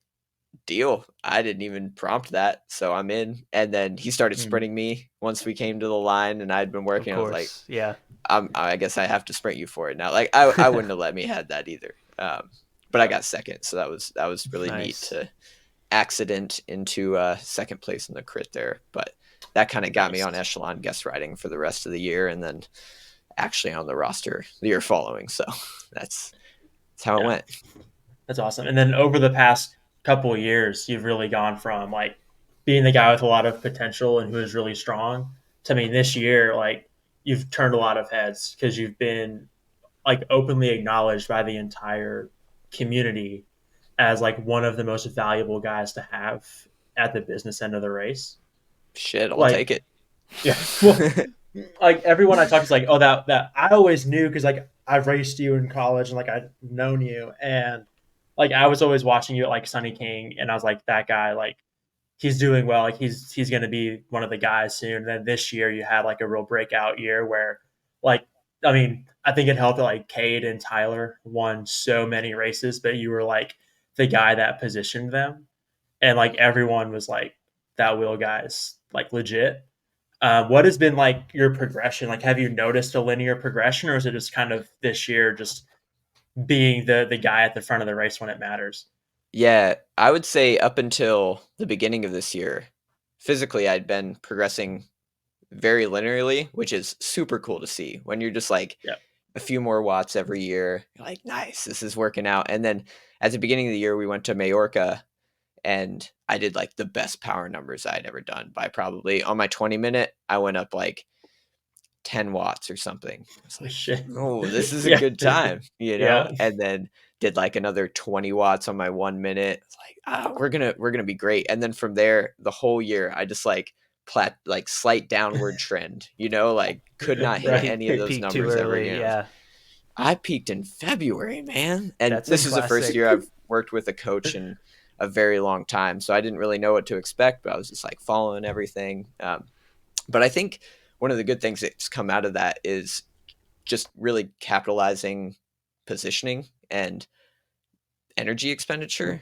S3: "Deal." I didn't even prompt that, so I'm in. And then he started
S2: Mhm.
S3: sprinting me once we came to the line, and I'd been
S1: Of
S3: working. I was like,
S1: course. Yeah.
S3: I guess I have to sprint you for it now. Like I wouldn't have let me had that either. But I
S2: Yeah.
S3: got second, so that was really neat
S1: Nice.
S3: to accident into second place in the crit there. But that kind of got me
S2: Nice.
S3: on Echelon guest riding for the rest of the year, and then actually on the roster the year following. So that's how it
S2: Yeah.
S3: went.
S2: That's awesome. And then over the past couple of years, you've really gone from like being the guy with a lot of potential and who is really strong to, I mean, this year, like you've turned a lot of heads because you've been like openly acknowledged by the entire community as like one of the most valuable guys to have at the business end of the race.
S3: Shit, I'll
S2: Like,
S3: take it.
S2: yeah, well, like everyone I talk to is like, oh, that I always knew because like I've raced you in college and like I've known you and like I was always watching you at like Sunny King and I was like that guy like he's doing well like he's going to be one of the guys soon. And then this year you had like a real breakout year where like I mean I think it helped that like Cade and Tyler won so many races, but you were like the guy that positioned them and like everyone was like that Will guy's like legit. What has been like your progression? Like, have you noticed a linear progression, or is it just kind of this year just being the guy at the front of the race when it matters?
S3: Yeah, I would say up until the beginning of this year, physically I'd been progressing very linearly, which is super cool to see when you're just like
S2: Yeah.
S3: a few more watts every year. You're like, nice, this is working out. And then at the beginning of the year, we went to Majorca and I did like the best power numbers I'd ever done by probably on my 20-minute, I went up like 10 watts or something. I was
S2: Oh,
S3: like,
S2: shit.
S3: oh, this is a
S2: Yeah.
S3: good time, you know?
S2: Yeah.
S3: And then did like another 20 watts on my 1 minute. It's like, we're gonna be great. And then from there, the whole year, I just like like slight downward trend, you know, like could not hit
S2: Right.
S3: any of those
S1: Peak too
S3: numbers ever
S1: early,
S3: again.
S1: yeah.
S3: I peaked in February, man. And
S1: That's a
S3: this is the first
S1: classic.
S3: year I've worked with a coach in a very long time. So I didn't really know what to expect, but I was just like following everything. But I think one of the good things that's come out of that is just really capitalizing positioning and energy expenditure.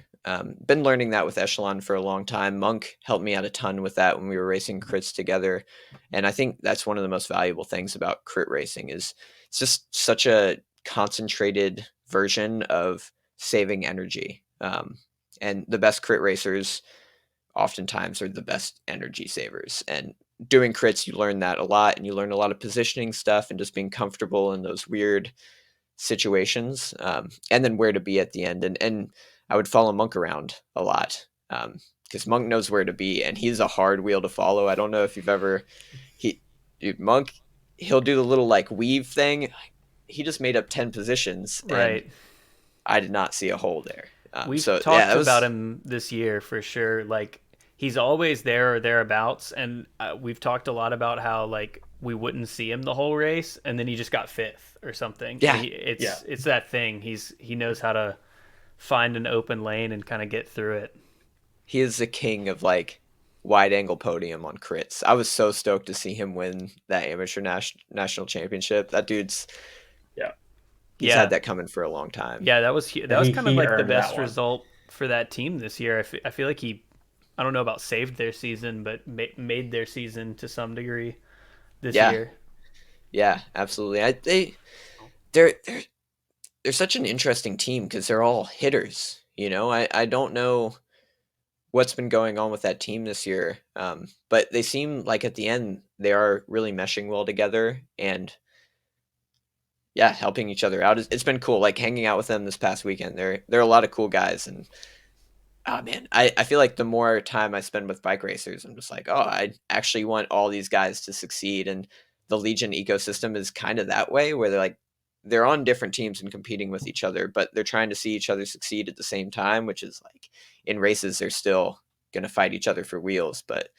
S3: Been learning that with Echelon for a long time. Monk helped me out a ton with that when we were racing crits together. And I think that's one of the most valuable things about crit racing is it's just such a concentrated version of saving energy. And the best crit racers oftentimes are the best energy savers. And doing crits, you learn that a lot, and you learn a lot of positioning stuff and just being comfortable in those weird situations, and then where to be at the end. And I would follow Monk around a lot, because Monk knows where to be, and he's a hard wheel to follow. I don't know if you've ever he dude, Monk, he'll do the little like weave thing. He just made up 10 positions, and
S1: Right.
S3: I did not see a hole there.
S1: We've
S3: So yeah,
S1: talked
S3: that
S1: about
S3: was
S1: him this year for sure. Like he's always there or thereabouts, and we've talked a lot about how like we wouldn't see him the whole race, and then he just got fifth or something. And
S3: yeah,
S2: Yeah.
S1: it's that thing. He knows how to find an open lane and kind of get through it.
S3: he is the king of like wide angle podium on crits. I was so stoked to see him win that amateur national championship. That dude's
S2: Yeah.
S3: he's had
S1: Yeah,
S3: that coming for a long time.
S1: yeah. That
S2: Yeah,
S1: was
S2: he
S1: kind of
S2: he
S1: like the
S2: earned that
S1: best
S2: one.
S1: result for that team this year. I feel like he, I don't know about saved their season, but made their season to some degree this
S3: Yeah,
S1: year.
S3: yeah, absolutely. They're they're such an interesting team because they're all hitters. I don't know what's been going on with that team this year, but they seem like at the end they are really meshing well together and yeah, helping each other out. It's been cool, like hanging out with them this past weekend. They're a lot of cool guys, and oh man, I feel like the more time I spend with bike racers, I'm just like, oh, I actually want all these guys to succeed. And the Legion ecosystem is kind of that way, where they're on different teams and competing with each other, but they're trying to see each other succeed at the same time, which is like in races they're still gonna fight each other for wheels, but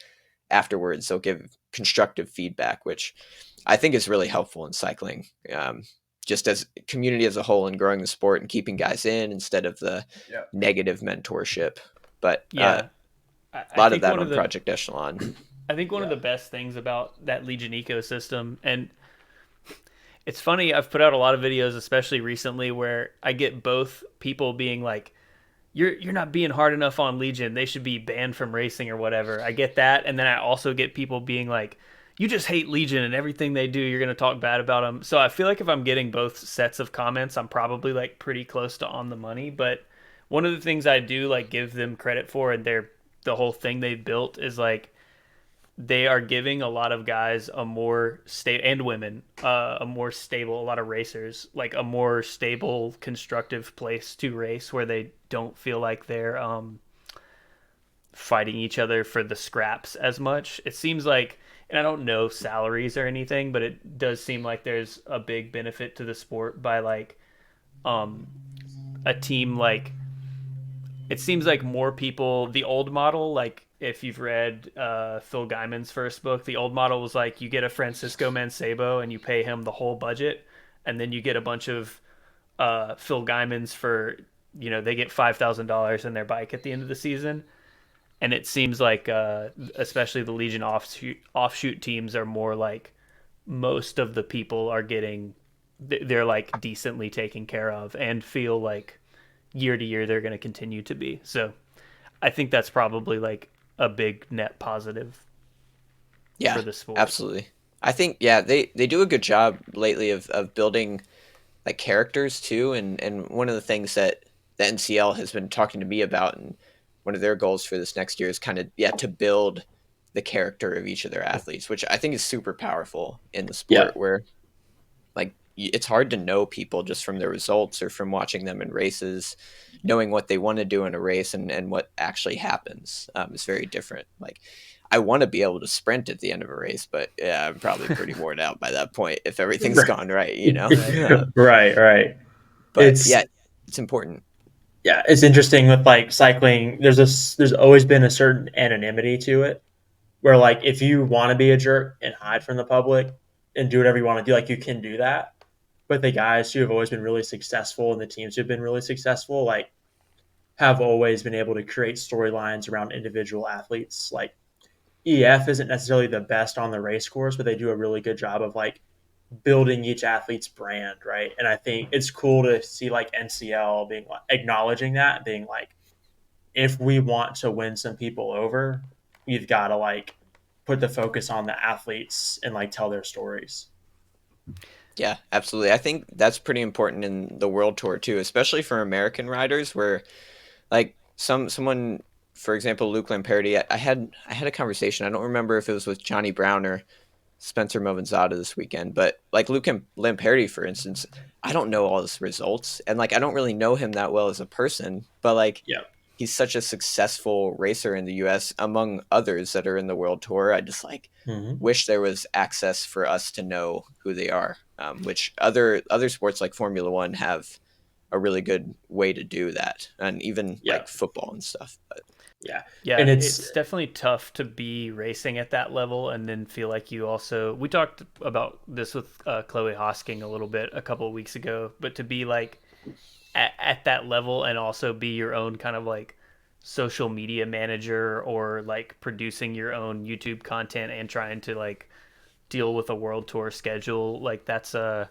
S3: afterwards they'll give constructive feedback, which I think is really helpful in cycling. Just as community as a whole and growing the sport and keeping guys in instead of the
S2: Yeah.
S3: negative mentorship. But
S1: Yeah,
S3: a lot of that on Project Echelon.
S1: I think one of
S2: Yeah.
S1: the best things about that Legion ecosystem, and it's funny, I've put out a lot of videos, especially recently, where I get both people being like, you're not being hard enough on Legion. They should be banned from racing or whatever. I get that, and then I also get people being like, you just hate Legion and everything they do. You're gonna talk bad about them. So I feel like if I'm getting both sets of comments, I'm probably like pretty close to on the money. But one of the things I do like give them credit for, and the whole thing they built is like they are giving a lot of guys a more stable, and women a more stable, a lot of racers like a more stable, constructive place to race where they don't feel like they're fighting each other for the scraps as much. It seems like, and I don't know salaries or anything, but it does seem like there's a big benefit to the sport by like um a team like, it seems like more people, the old model, like if you've read Phil Guyman's first book, the old model was like you get a Francisco Mancebo and you pay him the whole budget, and then you get a bunch of Phil Guyman's for, they get $5,000 in their bike at the end of the season. And it seems like especially the Legion offshoot teams are more like most of the people are getting, they're like decently taken care of and feel like year to year they're going to continue to be. So I think that's probably like a big net positive
S3: Yeah,
S1: for the sport.
S3: absolutely. I think yeah, they do a good job lately of building like characters too, and one of the things that the NCL has been talking to me about, and one of their goals for this next year is kind of yeah to build the character of each of their athletes, which I think is super powerful in the
S2: Yeah.
S3: sport where like it's hard to know people just from their results or from watching them in races. Knowing what they want to do in a race and what actually happens is very different. Like I want to be able to sprint at the end of a race, but yeah, I'm probably pretty worn out by that point if everything's gone right.
S1: Right.
S2: Right, right.
S3: But
S2: It's
S3: yeah, it's important.
S2: yeah, it's interesting with like cycling. There's always been a certain anonymity to it, where like if you want to be a jerk and hide from the public and do whatever you want to do, like you can do that. But the guys who have always been really successful and the teams who have been really successful, like have always been able to create storylines around individual athletes. Like EF isn't necessarily the best on the race course, but they do a really good job of like building each athlete's brand, right? And I think it's cool to see like NCL being like, acknowledging that, being like, if we want to win some people over, we've got to like put the focus on the athletes and like tell their stories.
S3: Yeah, absolutely. I think that's pretty important in the world tour too, especially for American riders where like someone for example Luke Lamperti, I had a conversation. I don't remember if it was with Johnny Brown or Spencer Movinzada this weekend, but like Lamperti, for instance, I don't know all his results, and like I don't really know him that well as a person, but like
S2: Yeah.
S3: he's such a successful racer in the U.S. among others that are in the World Tour. I just like
S2: Hmm.
S3: wish there was access for us to know who they are, which other sports like Formula One have a really good way to do that, and even
S2: Yeah.
S3: like football and stuff. But
S2: Yeah.
S1: Yeah,
S2: And it's
S1: it's definitely tough to be racing at that level and then feel like you also. We talked about this with Chloe Hosking a little bit a couple of weeks ago, but to be like at that level and also be your own kind of like social media manager or like producing your own YouTube content and trying to like deal with a world tour schedule, like that's a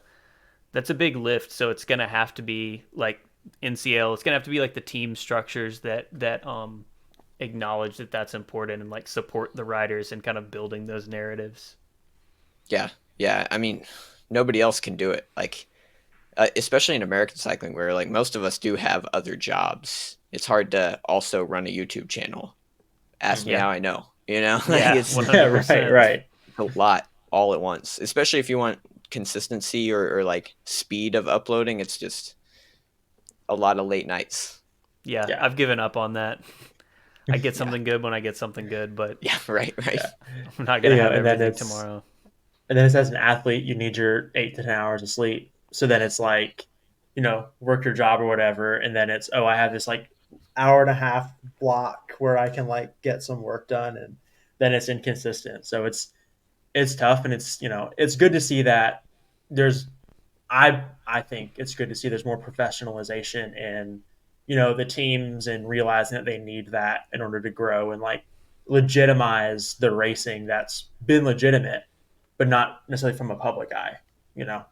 S1: big lift. So it's gonna have to be like NCL. It's gonna have to be like the team structures that acknowledge that that's important and like support the riders and kind of building those narratives.
S3: yeah, yeah, I mean, nobody else can do it. Like especially in American cycling, where like most of us do have other jobs. It's hard to also run a YouTube channel. Ask me
S2: mhm.
S1: Yeah,
S3: how I know. You know, like
S1: yeah,
S3: it's
S1: one
S2: Yeah,
S1: hundred
S2: right,
S1: percent.
S2: right.
S3: a lot all at once. Especially if you want consistency or like speed of uploading. It's just a lot of late nights.
S1: Yeah,
S2: Yeah.
S1: I've given up on that. I get
S3: Yeah,
S1: something good when I get something good, but
S3: yeah, right, right.
S2: Yeah.
S1: I'm not gonna
S2: You know,
S1: have everything tomorrow.
S2: and then it's as an athlete, you need your 8 to 10 hours of sleep. So then it's like, work your job or whatever, and then it's, oh, I have this like hour and a half block where I can like get some work done, and then it's inconsistent. So it's tough, and it's good to see that there's I think it's good to see there's more professionalization in the teams, and realizing that they need that in order to grow and like legitimize the racing that's been legitimate, but not necessarily from a public eye. You know.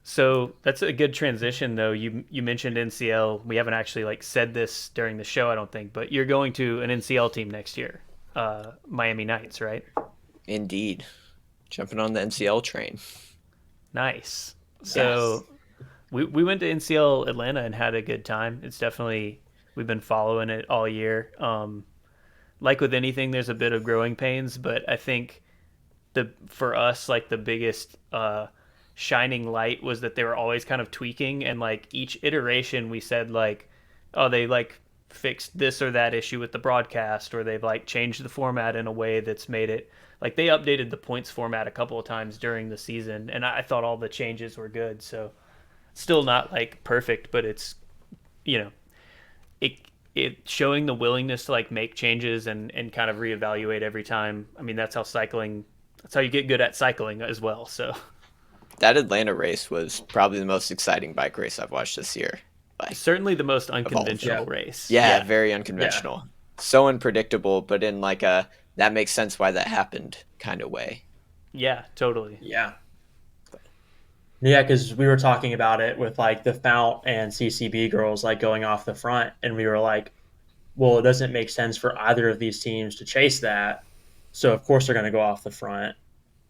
S1: So that's a good transition, though. You mentioned NCL. We haven't actually like said this during the show, I don't think, but you're going to an NCL team next year, Miami Nights, right?
S3: Indeed, jumping on the NCL train.
S1: Nice.
S2: Yes.
S1: So we went to NCL Atlanta and had a good time. It's definitely we've been following it all year. Like with anything, there's a bit of growing pains, but I think the for us like the biggest shining light was that they were always kind of tweaking and like each iteration we said like oh they like fixed this or that issue with the broadcast or they've like changed the format in a way that's made it like they updated the points format a couple of times during the season and I thought all the changes were good. So still not like perfect, but it's you know it it showing the willingness to like make changes and kind of reevaluate every time. I mean, that's how you get good at cycling as well. So
S3: That Atlanta race was probably the most exciting bike race I've watched this year. Like
S1: certainly the most
S3: of all of them.
S1: unconventional
S2: Yeah.
S1: race.
S3: Yeah,
S1: Yeah.
S3: very
S2: Yeah.
S3: unconventional. So unpredictable, but in like a that makes sense why that happened kind of way.
S1: Yeah, totally.
S2: Yeah. Yeah, because we were talking about it with like the Fount and CCB girls like going off the front, and we were like, well, it doesn't make sense for either of these teams to chase that. So of course they're going to go off the front,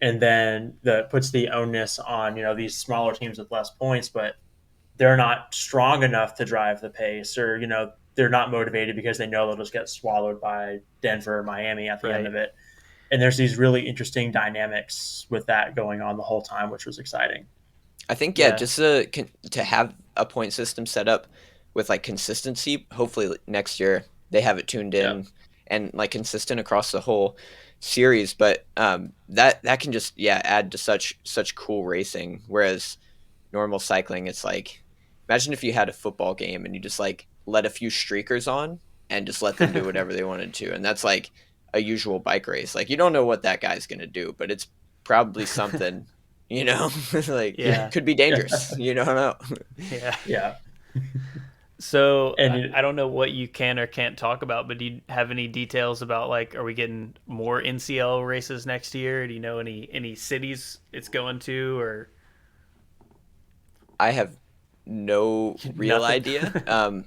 S2: and then that puts the onus on these smaller teams with less points, but they're not strong enough to drive the pace, or they're not motivated because they know they'll just get swallowed by Denver or Miami at the end
S1: Right.
S2: of it. And there's these really interesting dynamics with that going on the whole time, which was exciting.
S3: I think yeah,
S1: Yeah.
S3: just to have a point system set up with like consistency. Hopefully next year they have it tuned
S2: Yeah.
S3: in and like consistent across the whole series. But that can just yeah add to such cool racing. Whereas normal cycling, it's like imagine if you had a football game and you just like let a few streakers on and just let them do whatever they wanted to, and that's like a usual bike race. Like you don't know what that guy's gonna do, but it's probably something, you know, like
S2: Yeah.
S1: Yeah.
S3: could be
S2: Yeah.
S3: dangerous. You don't know.
S1: Yeah.
S2: Yeah.
S1: So
S2: And
S1: I don't know what you can or can't talk about, but do you have any details about like are we getting more NCL races next year? Do you know any cities it's going to or
S3: I have no real
S1: nothing?
S3: idea.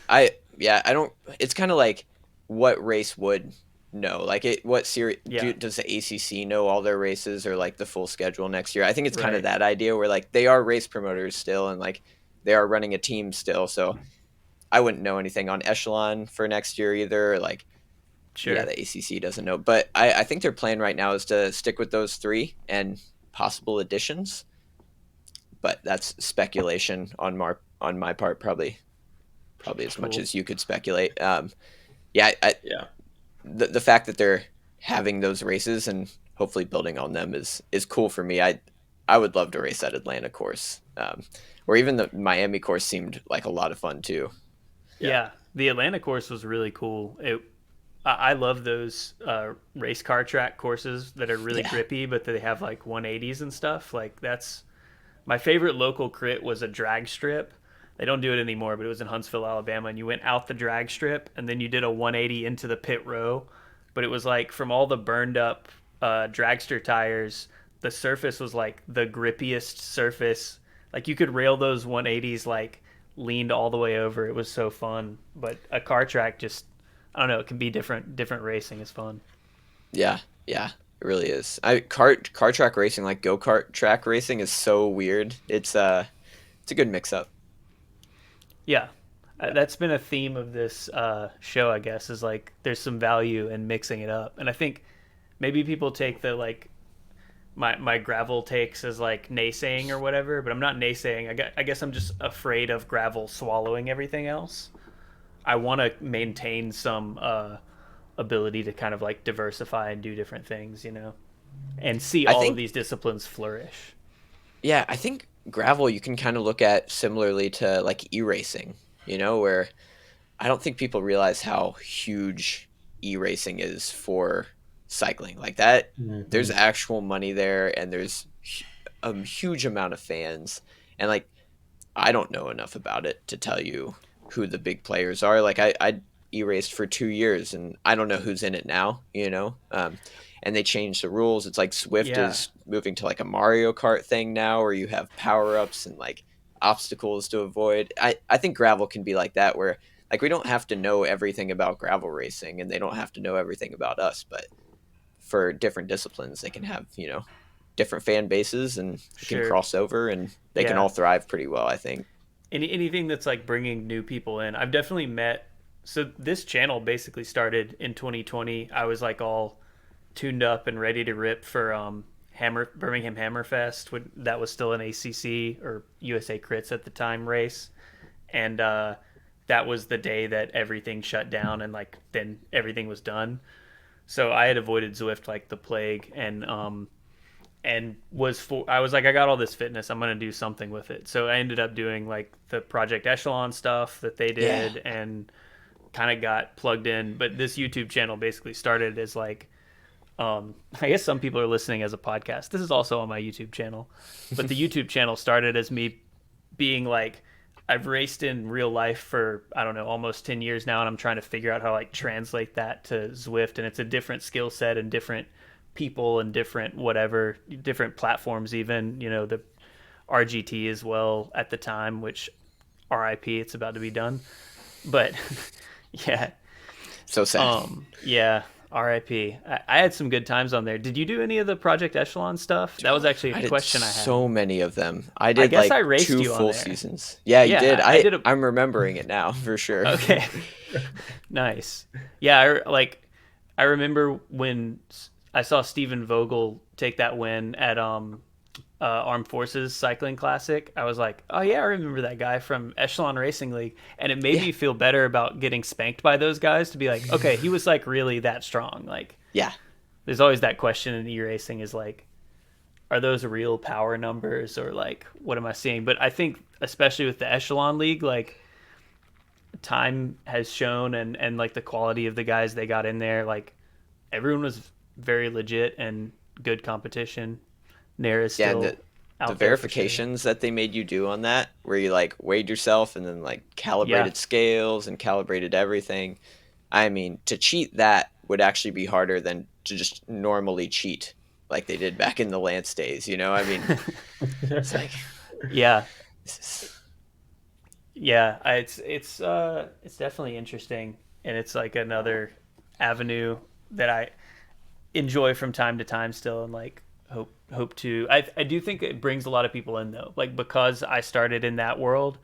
S3: I yeah, I don't. It's kind of like what race would know. Like what series
S1: Yeah,
S3: does the ACC know all their races or like the full schedule next year? I think it's kind of
S1: right.
S3: that idea where like they are race promoters still and like they are running a team still. So I wouldn't know anything on Echelon for next year either. Like, yeah,
S1: Sure.
S3: the ACC doesn't know, but I think their plan right now is to stick with those three and possible additions. But that's speculation on my part, probably as much
S1: Cool.
S3: as you could speculate. Yeah,
S2: Yeah.
S3: the fact that they're having those races and hopefully building on them is cool for me. I would love to race that Atlanta course, or even the Miami course seemed like a lot of fun too.
S2: Yeah.
S1: Yeah, the Atlanta course was really cool. I love those race car track courses that are really
S3: Yeah,
S1: grippy, but they have like 180s and stuff. Like that's my favorite local crit was a drag strip. They don't do it anymore, but it was in Huntsville, Alabama, and you went out the drag strip and then you did a 180 into the pit row. But it was like from all the burned up dragster tires, the surface was like the grippiest surface. Like you could rail those 180s like leaned all the way over. It was so fun. But a car track just I don't know, it can be different. Different racing is fun.
S3: yeah, yeah. It really is. Car track racing, like go kart track racing, is so weird. It's a good mix up.
S1: Yeah,
S2: Yeah.
S1: that's been a theme of this show, I guess, is like there's some value in mixing it up, and I think maybe people take the like my gravel takes as like naysaying or whatever, but I'm not naysaying. I guess I'm just afraid of gravel swallowing everything else. I want to maintain some ability to kind of like diversify and do different things, and see
S3: I
S1: all of
S3: think
S1: these disciplines flourish.
S3: Yeah, I think gravel you can kind of look at similarly to like e-racing, where I don't think people realize how huge e-racing is for cycling. Like that, there's
S2: Hmm.
S3: actual money there and there's a huge amount of fans. And like, I don't know enough about it to tell you who the big players are. Like I erased for 2 years and I don't know who's in it now, and they changed the rules. It's like Swift
S1: Yeah,
S3: is moving to like a Mario Kart thing now where you have power ups and like obstacles to avoid. I think gravel can be like that where like we don't have to know everything about gravel racing and they don't have to know everything about us, but for different disciplines they can have, different fan bases and it can
S1: sure.
S3: cross over and they can
S1: Yeah,
S3: all thrive pretty well, I think.
S1: anything that's like bringing new people in. I've definitely met. So this channel basically started in 2020. I was like all tuned up and ready to rip for Birmingham Hammerfest. That was still an ACC or USA Crits at the time race, and that was the day that everything shut down and like then everything was done. So I had avoided Zwift like the plague, and I was like, I got all this fitness, I'm gonna do something with it. So I ended up doing like the Project Echelon stuff that they
S3: Yeah.
S1: did, and kind of got plugged in. But this YouTube channel basically started as like, I guess some people are listening as a podcast. This is also on my YouTube channel, but the YouTube channel started as me being like, I've raced in real life for I don't know almost 10 years now, and I'm trying to figure out how to like translate that to Zwift, and it's a different skill set and different people and different whatever different platforms, even the RGT as well at the time, which RIP, it's about to be done, but yeah,
S3: So sad.
S1: yeah, RIP. I had some good times on there. Did you do any of the Project Echelon stuff? That was actually a
S3: I did
S1: question I had.
S3: so many of them. I
S1: I
S3: did
S1: guess I
S3: like
S1: raced
S3: two
S1: you on
S3: full
S1: there.
S3: seasons. Yeah, you did.
S1: Yeah, I did a
S3: I'm remembering it now for sure.
S1: okay. Nice. Yeah, I remember when I saw Steven Vogel take that win at Armed Forces Cycling Classic. I was like, oh yeah, I remember that guy from Echelon Racing League, and it made
S3: Yeah.
S1: me feel better about getting spanked by those guys to be like, okay, he was like really that strong. Like,
S3: Yeah.
S1: there's always that question in e-racing is like, are those real power numbers or like what am I seeing? But I think especially with the Echelon League, like time has shown and like the quality of the guys they got in there, like everyone was very legit and good competition. Nair is
S3: Yeah, and
S1: still
S3: the
S1: out there for sure.
S3: verifications that they made you do on that, where you like weighed yourself and then like
S1: Yeah,
S3: calibrated scales and calibrated everything. I mean, to cheat that would actually be harder than to just normally cheat like they did back in the Lance days, I mean, it's like
S1: yeah,
S3: this is
S1: yeah. It's definitely interesting, and it's like another avenue that I enjoy from time to time still, and like hope to. I do think it brings a lot of people in though, like because I started in that world.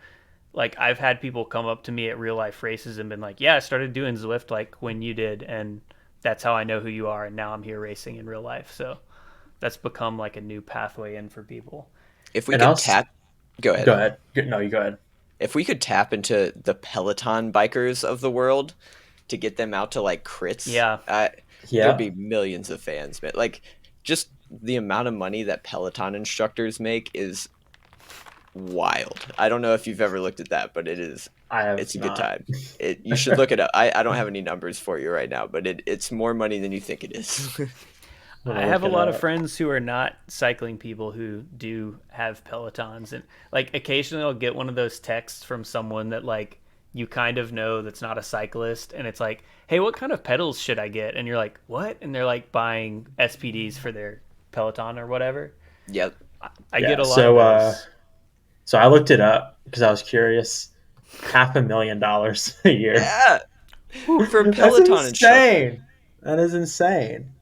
S1: Like I've had people come up to me at real life races and been like, "Yeah, I started doing Zwift like when you did, and that's how I know who you are." And now I'm here racing in real life, so that's become like a new pathway in for people.
S3: If we
S2: And
S3: could
S2: I'll
S3: tap, go
S2: go
S3: ahead.
S2: ahead. No, you go ahead.
S3: If we could tap into the Peloton bikers of the world to get them out to like crits,
S1: Yeah,
S3: there'd
S2: Yeah,
S3: be millions of fans. But like, just the amount of money that Peloton instructors make is wild. I don't know if you've ever looked at that, but
S2: I have
S3: it's a good
S2: not.
S3: time. You should look it up. I don't have any numbers for you right now, but it's more money than you think it is.
S2: I'm
S1: I
S2: gonna
S1: have
S2: look
S1: a
S2: it
S1: lot of
S2: up.
S1: friends who are not cycling people who do have Pelotons, and like occasionally I'll get one of those texts from someone that like you kind of know that's not a cyclist, and it's like, "Hey, what kind of pedals should I get?" And you're like, "What?" And they're like buying SPDs for their Peloton or whatever.
S3: Yep.
S1: I get
S2: Yeah,
S1: a lot of those.
S2: so I looked it up because I was curious. $500,000 a year.
S3: Yeah. For a
S2: That's
S3: Peloton instructor.
S2: insane. That is insane.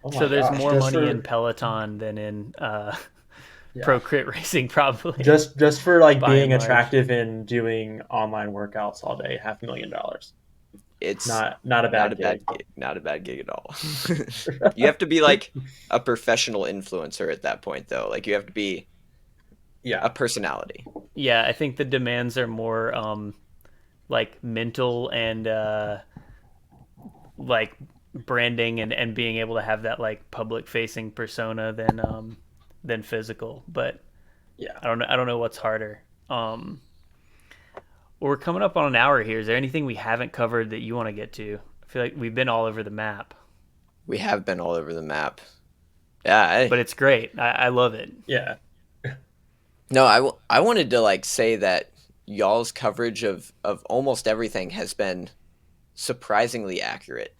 S2: Oh
S1: So
S2: my
S1: there's
S2: gosh!
S1: more money in Peloton than in
S2: Yeah,
S1: pro crit racing, probably
S2: just for like
S1: by
S2: being
S1: and large.
S2: attractive and doing online workouts all day, $500,000.
S3: It's
S2: Not a
S3: not
S2: bad
S3: a bad
S2: gig.
S3: gig. Not a bad gig at all. You have to be like a professional influencer at that point, though. Like you have to be
S2: Yeah,
S3: a personality.
S1: Yeah, I think the demands are more like mental and like branding and being able to have that like public facing persona than physical. But
S2: yeah.
S1: I don't know what's harder. Well, we're coming up on an hour here. Is there anything we haven't covered that you want to get to? I feel like we've been all over the map,
S3: We have been all over the map. Yeah.
S1: but it's great. I love it.
S2: Yeah.
S3: No, I wanted to like say that y'all's coverage of almost everything has been surprisingly accurate.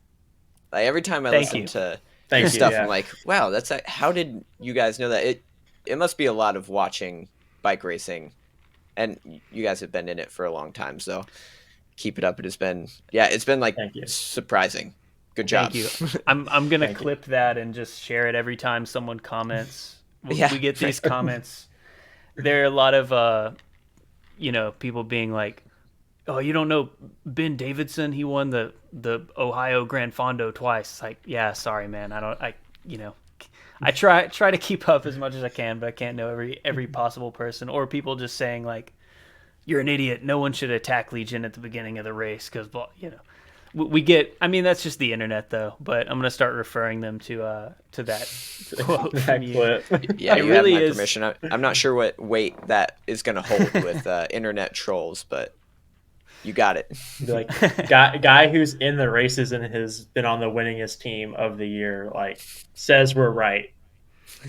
S3: Like every time I
S1: Thank
S3: listen
S1: you.
S3: to your
S2: Thank you.
S3: stuff, I'm
S2: Yeah.
S3: like, wow, how did you guys know that? It must be a lot of watching bike racing, and you guys have been in it for a long time, so keep it up. It's been like
S2: Thank you.
S3: surprising. Good job.
S1: Thank you. I'm gonna
S2: Thank you.
S1: clip that and just share it every time someone comments.
S3: Yeah.
S1: We get these comments. There are a lot of people being like, "Oh, you don't know Ben Davidson? He won the Ohio Grand Fondo twice." It's like, yeah, sorry, man. You know, I try to keep up as much as I can, but I can't know every possible person. Or people just saying like, "You're an idiot. No one should attack Legion at the beginning of the race because we get. I mean, that's just the internet, though. But I'm gonna start referring them to that quote from
S2: That
S1: you.
S2: clip.
S3: Yeah,
S1: It
S3: you have
S1: really
S3: my
S1: is.
S3: permission. I'm not sure what weight that is going to hold with internet trolls, but you got it.
S2: Be like guy who's in the races and has been on the winningest team of the year, like says we're right.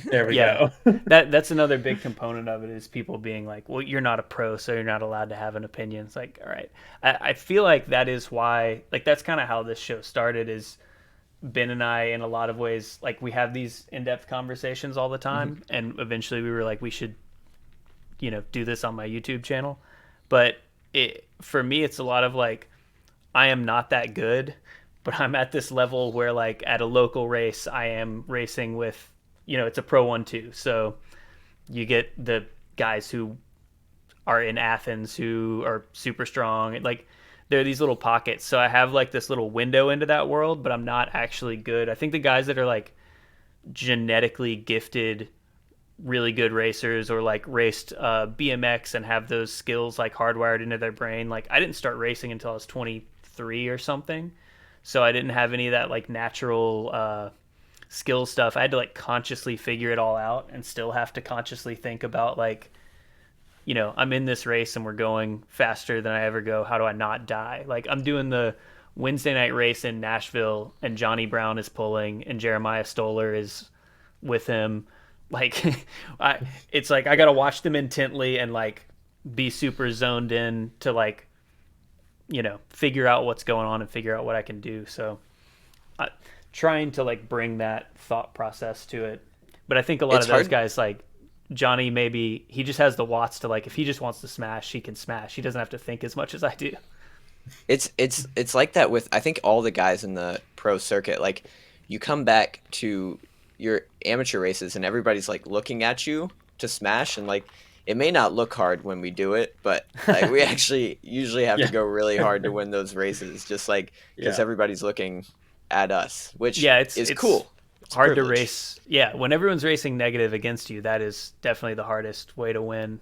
S2: There we
S1: Yeah,
S2: go.
S1: that's another big component of it is people being like, well, you're not a pro, so you're not allowed to have an opinion. It's like, all right. I feel like that is why, like, that's kind of how this show started is Ben and I, in a lot of ways, like, we have these in-depth conversations all the
S3: Mhm.
S1: time. And eventually we were like, we should, do this on my YouTube channel. But for me, it's a lot of like, I am not that good, but I'm at this level where like at a local race, I am racing with, it's a pro 1-2. So you get the guys who are in Athens who are super strong. Like there are these little pockets. So I have like this little window into that world, but I'm not actually good. I think the guys that are like genetically gifted, really good racers or like raced BMX and have those skills like hardwired into their brain. Like I didn't start racing until I was 23 or something. So I didn't have any of that like natural skill stuff. I had to like consciously figure it all out and still have to consciously think about like, I'm in this race and we're going faster than I ever go. How do I not die? Like I'm doing the Wednesday night race in Nashville and Johnny Brown is pulling and Jeremiah Stoller is with him. Like it's like I got to watch them intently and like be super zoned in to like, figure out what's going on and figure out what I can do. So trying to like bring that thought process to it. But I think a lot
S3: It's
S1: of those
S3: hard.
S1: guys like Johnny, maybe he just has the watts to like if he just wants to smash, he can smash. He doesn't have to think as much as I do.
S3: It's like that with I think all the guys in the pro circuit. Like you come back to your amateur races and everybody's like looking at you to smash and like it may not look hard when we do it, but like we actually usually have to
S2: Yeah.
S3: go really hard to win those races just like because
S2: Yeah.
S3: everybody's looking at us, which
S1: Yeah, it's
S3: is
S1: it's
S3: cool. It's a
S1: hard to
S3: privilege.
S1: race. Yeah, when everyone's racing negative against you, that is definitely the hardest way to win.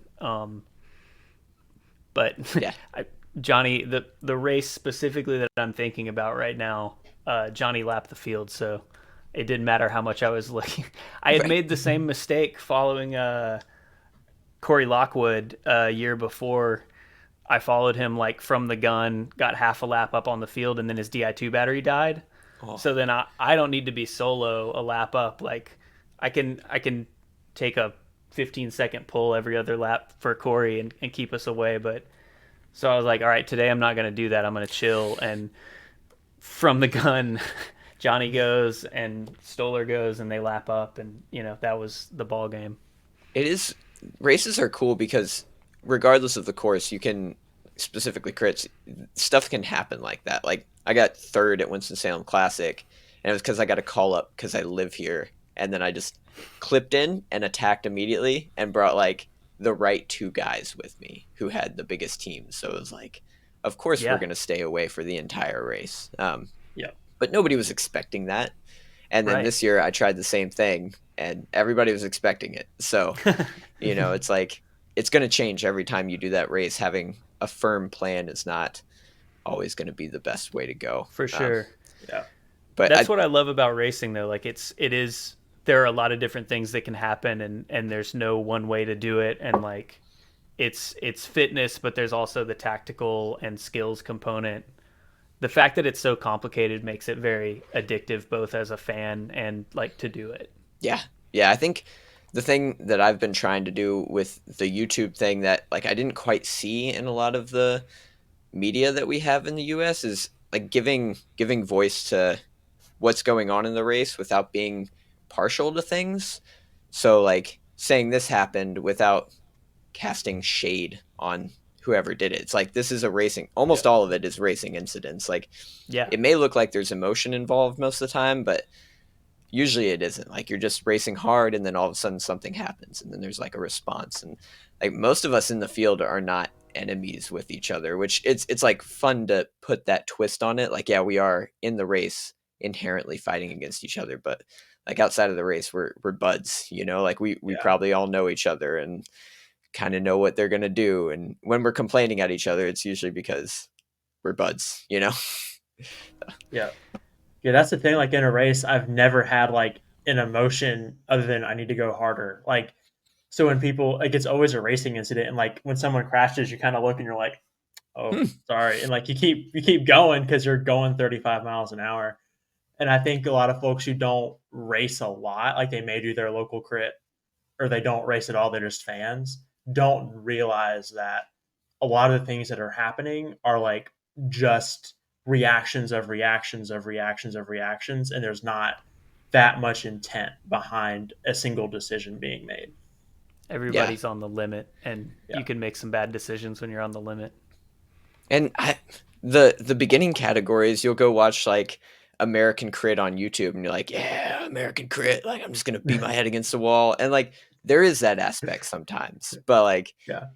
S1: But
S3: Yeah.
S1: I, Johnny, the race specifically that I'm thinking about right now, Johnny lapped the field, so it didn't matter how much I was looking. I had
S3: Right.
S1: made the same mistake following Corey Lockwood a year before. I followed him like from the gun, got half a lap up on the field, and then his Di2 battery died.
S3: Oh,
S1: So then I don't need to be solo a lap up. Like I can take a 15-second pull every other lap for Corey and keep us away. But so I was like, all right, today I'm not going to do that. I'm going to chill. And from the gun, Johnny goes and Stoller goes and they lap up. And, that was the ball game.
S3: it is races are cool because regardless of the course, you can specifically crits stuff can happen like that. Like I got third at Winston-Salem Classic, and it was because I got a call up because I live here, and then I just clipped in and attacked immediately and brought like the right two guys with me who had the biggest teams. So it was like, of course we're
S1: Yeah,
S3: gonna stay away for the entire race.
S2: Yeah.
S3: But nobody was expecting that. And then
S1: right.
S3: this year I tried the same thing, and everybody was expecting it. So it's like it's going to change every time you do that race. Having a firm plan is not always going to be the best way to go.
S1: For sure.
S2: Yeah.
S3: But
S1: That's what I love about racing though. Like it is there are a lot of different things that can happen and there's no one way to do it and like it's fitness but there's also the tactical and skills component. The fact that it's so complicated makes it very addictive both as a fan and like to do it.
S3: yeah, yeah, I think the thing that I've been trying to do with the YouTube thing that like I didn't quite see in a lot of the media that we have in the US is like giving voice to what's going on in the race without being partial to things. So like saying this happened without casting shade on whoever did it. It's like this is a racing.
S2: Yeah.
S3: Almost all of it is racing incidents. Like
S1: Yeah,
S3: it may look like there's emotion involved most of the time, but usually it isn't. Like you're just racing hard, and then all of a sudden something happens, and then there's like a response. And like most of us in the field are not enemies with each other, which it's like fun to put that twist on it. Like yeah, we are in the race inherently fighting against each other, but like outside of the race, we're buds. Like we
S2: Yeah.
S3: probably all know each other and kind of know what they're going to do. And when we're complaining at each other, it's usually because we're buds.
S2: Yeah. Yeah, that's the thing. Like in a race, I've never had like an emotion other than I need to go harder. Like, so when people, like, it's always a racing incident, and like when someone crashes, you kind of look and you're like, "Oh,
S3: Hmm.
S2: sorry," and like you keep going because you're going 35 miles an hour. And I think a lot of folks who don't race a lot, like they may do their local crit or they don't race at all, they're just fans, don't realize that a lot of the things that are happening are like just reactions of reactions of reactions of reactions, and there's not that much intent behind a single decision being made.
S3: Yeah.
S1: everybody's on the limit and
S2: Yeah.
S1: you can make some bad decisions when you're on the limit.
S3: And the beginning categories, you'll go watch like American Crit on YouTube, and you're like, yeah, American Crit. Like I'm just gonna beat my head against the wall, and like there is that aspect sometimes, but like
S2: Yeah.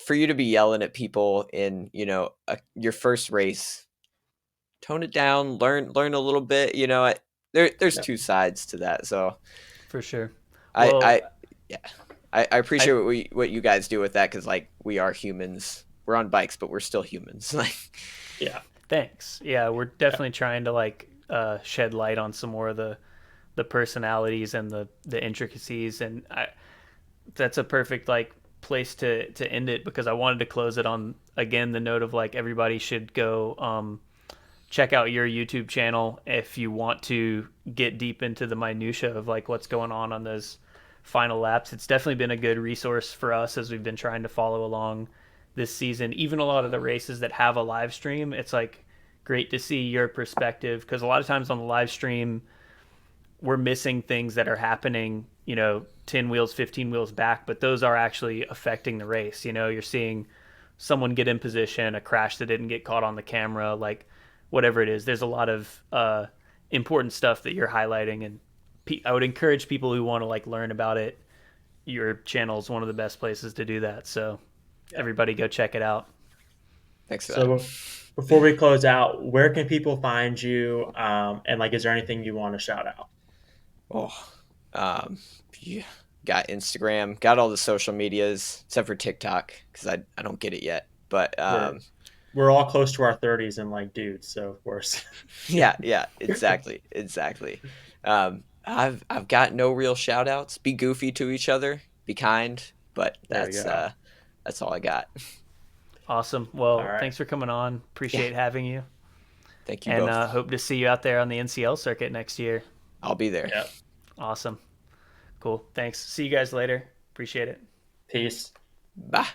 S3: for you to be yelling at people in your first race, tone it down, learn a little bit. There's
S2: Yeah.
S3: two sides to that, so
S1: For sure.
S3: I
S1: Well,
S3: I yeah, I appreciate
S1: I
S3: what you guys do with that because like we are humans. We're on bikes, but we're still humans. Like
S2: Yeah.
S1: thanks. Yeah, we're
S2: Yeah.
S1: definitely trying to like shed light on some more of the personalities and the intricacies and that's a perfect like place to end it because I wanted to close it on again the note of like everybody should go check out your YouTube channel if you want to get deep into the minutia of like what's going on those final laps. It's definitely been a good resource for us as we've been trying to follow along this season. Even a lot of the races that have a live stream, it's like great to see your perspective because a lot of times on the live stream we're missing things that are happening, 10 wheels, 15 wheels back, but those are actually affecting the race. You're seeing someone get in position, a crash that didn't get caught on the camera, like whatever it is. There's a lot of important stuff that you're highlighting, and I would encourage people who want to like learn about it. Your channel is one of the best places to do that. So everybody go check it out.
S3: Thanks for that.
S2: So before we close out, where can people find you? And like, is there anything you want to shout out?
S3: Oh, yeah. Got Instagram, got all the social medias except for TikTok because I don't get it yet. But
S2: We're all close to our 30s and like dudes, so of course.
S3: yeah, exactly. I've got no real shout outs. Be goofy to each other, be kind, but
S2: There we go.
S3: that's all I got.
S1: Awesome.
S2: All
S1: Well,
S2: right.
S1: thanks for coming on. Appreciate
S3: Yeah,
S1: having you,
S3: thank you
S1: and
S3: both.
S1: hope to see you out there on the NCL circuit next year.
S3: I'll be there.
S2: Yep.
S1: Awesome. Cool. Thanks. See you guys later. Appreciate it.
S2: Peace.
S3: Bye.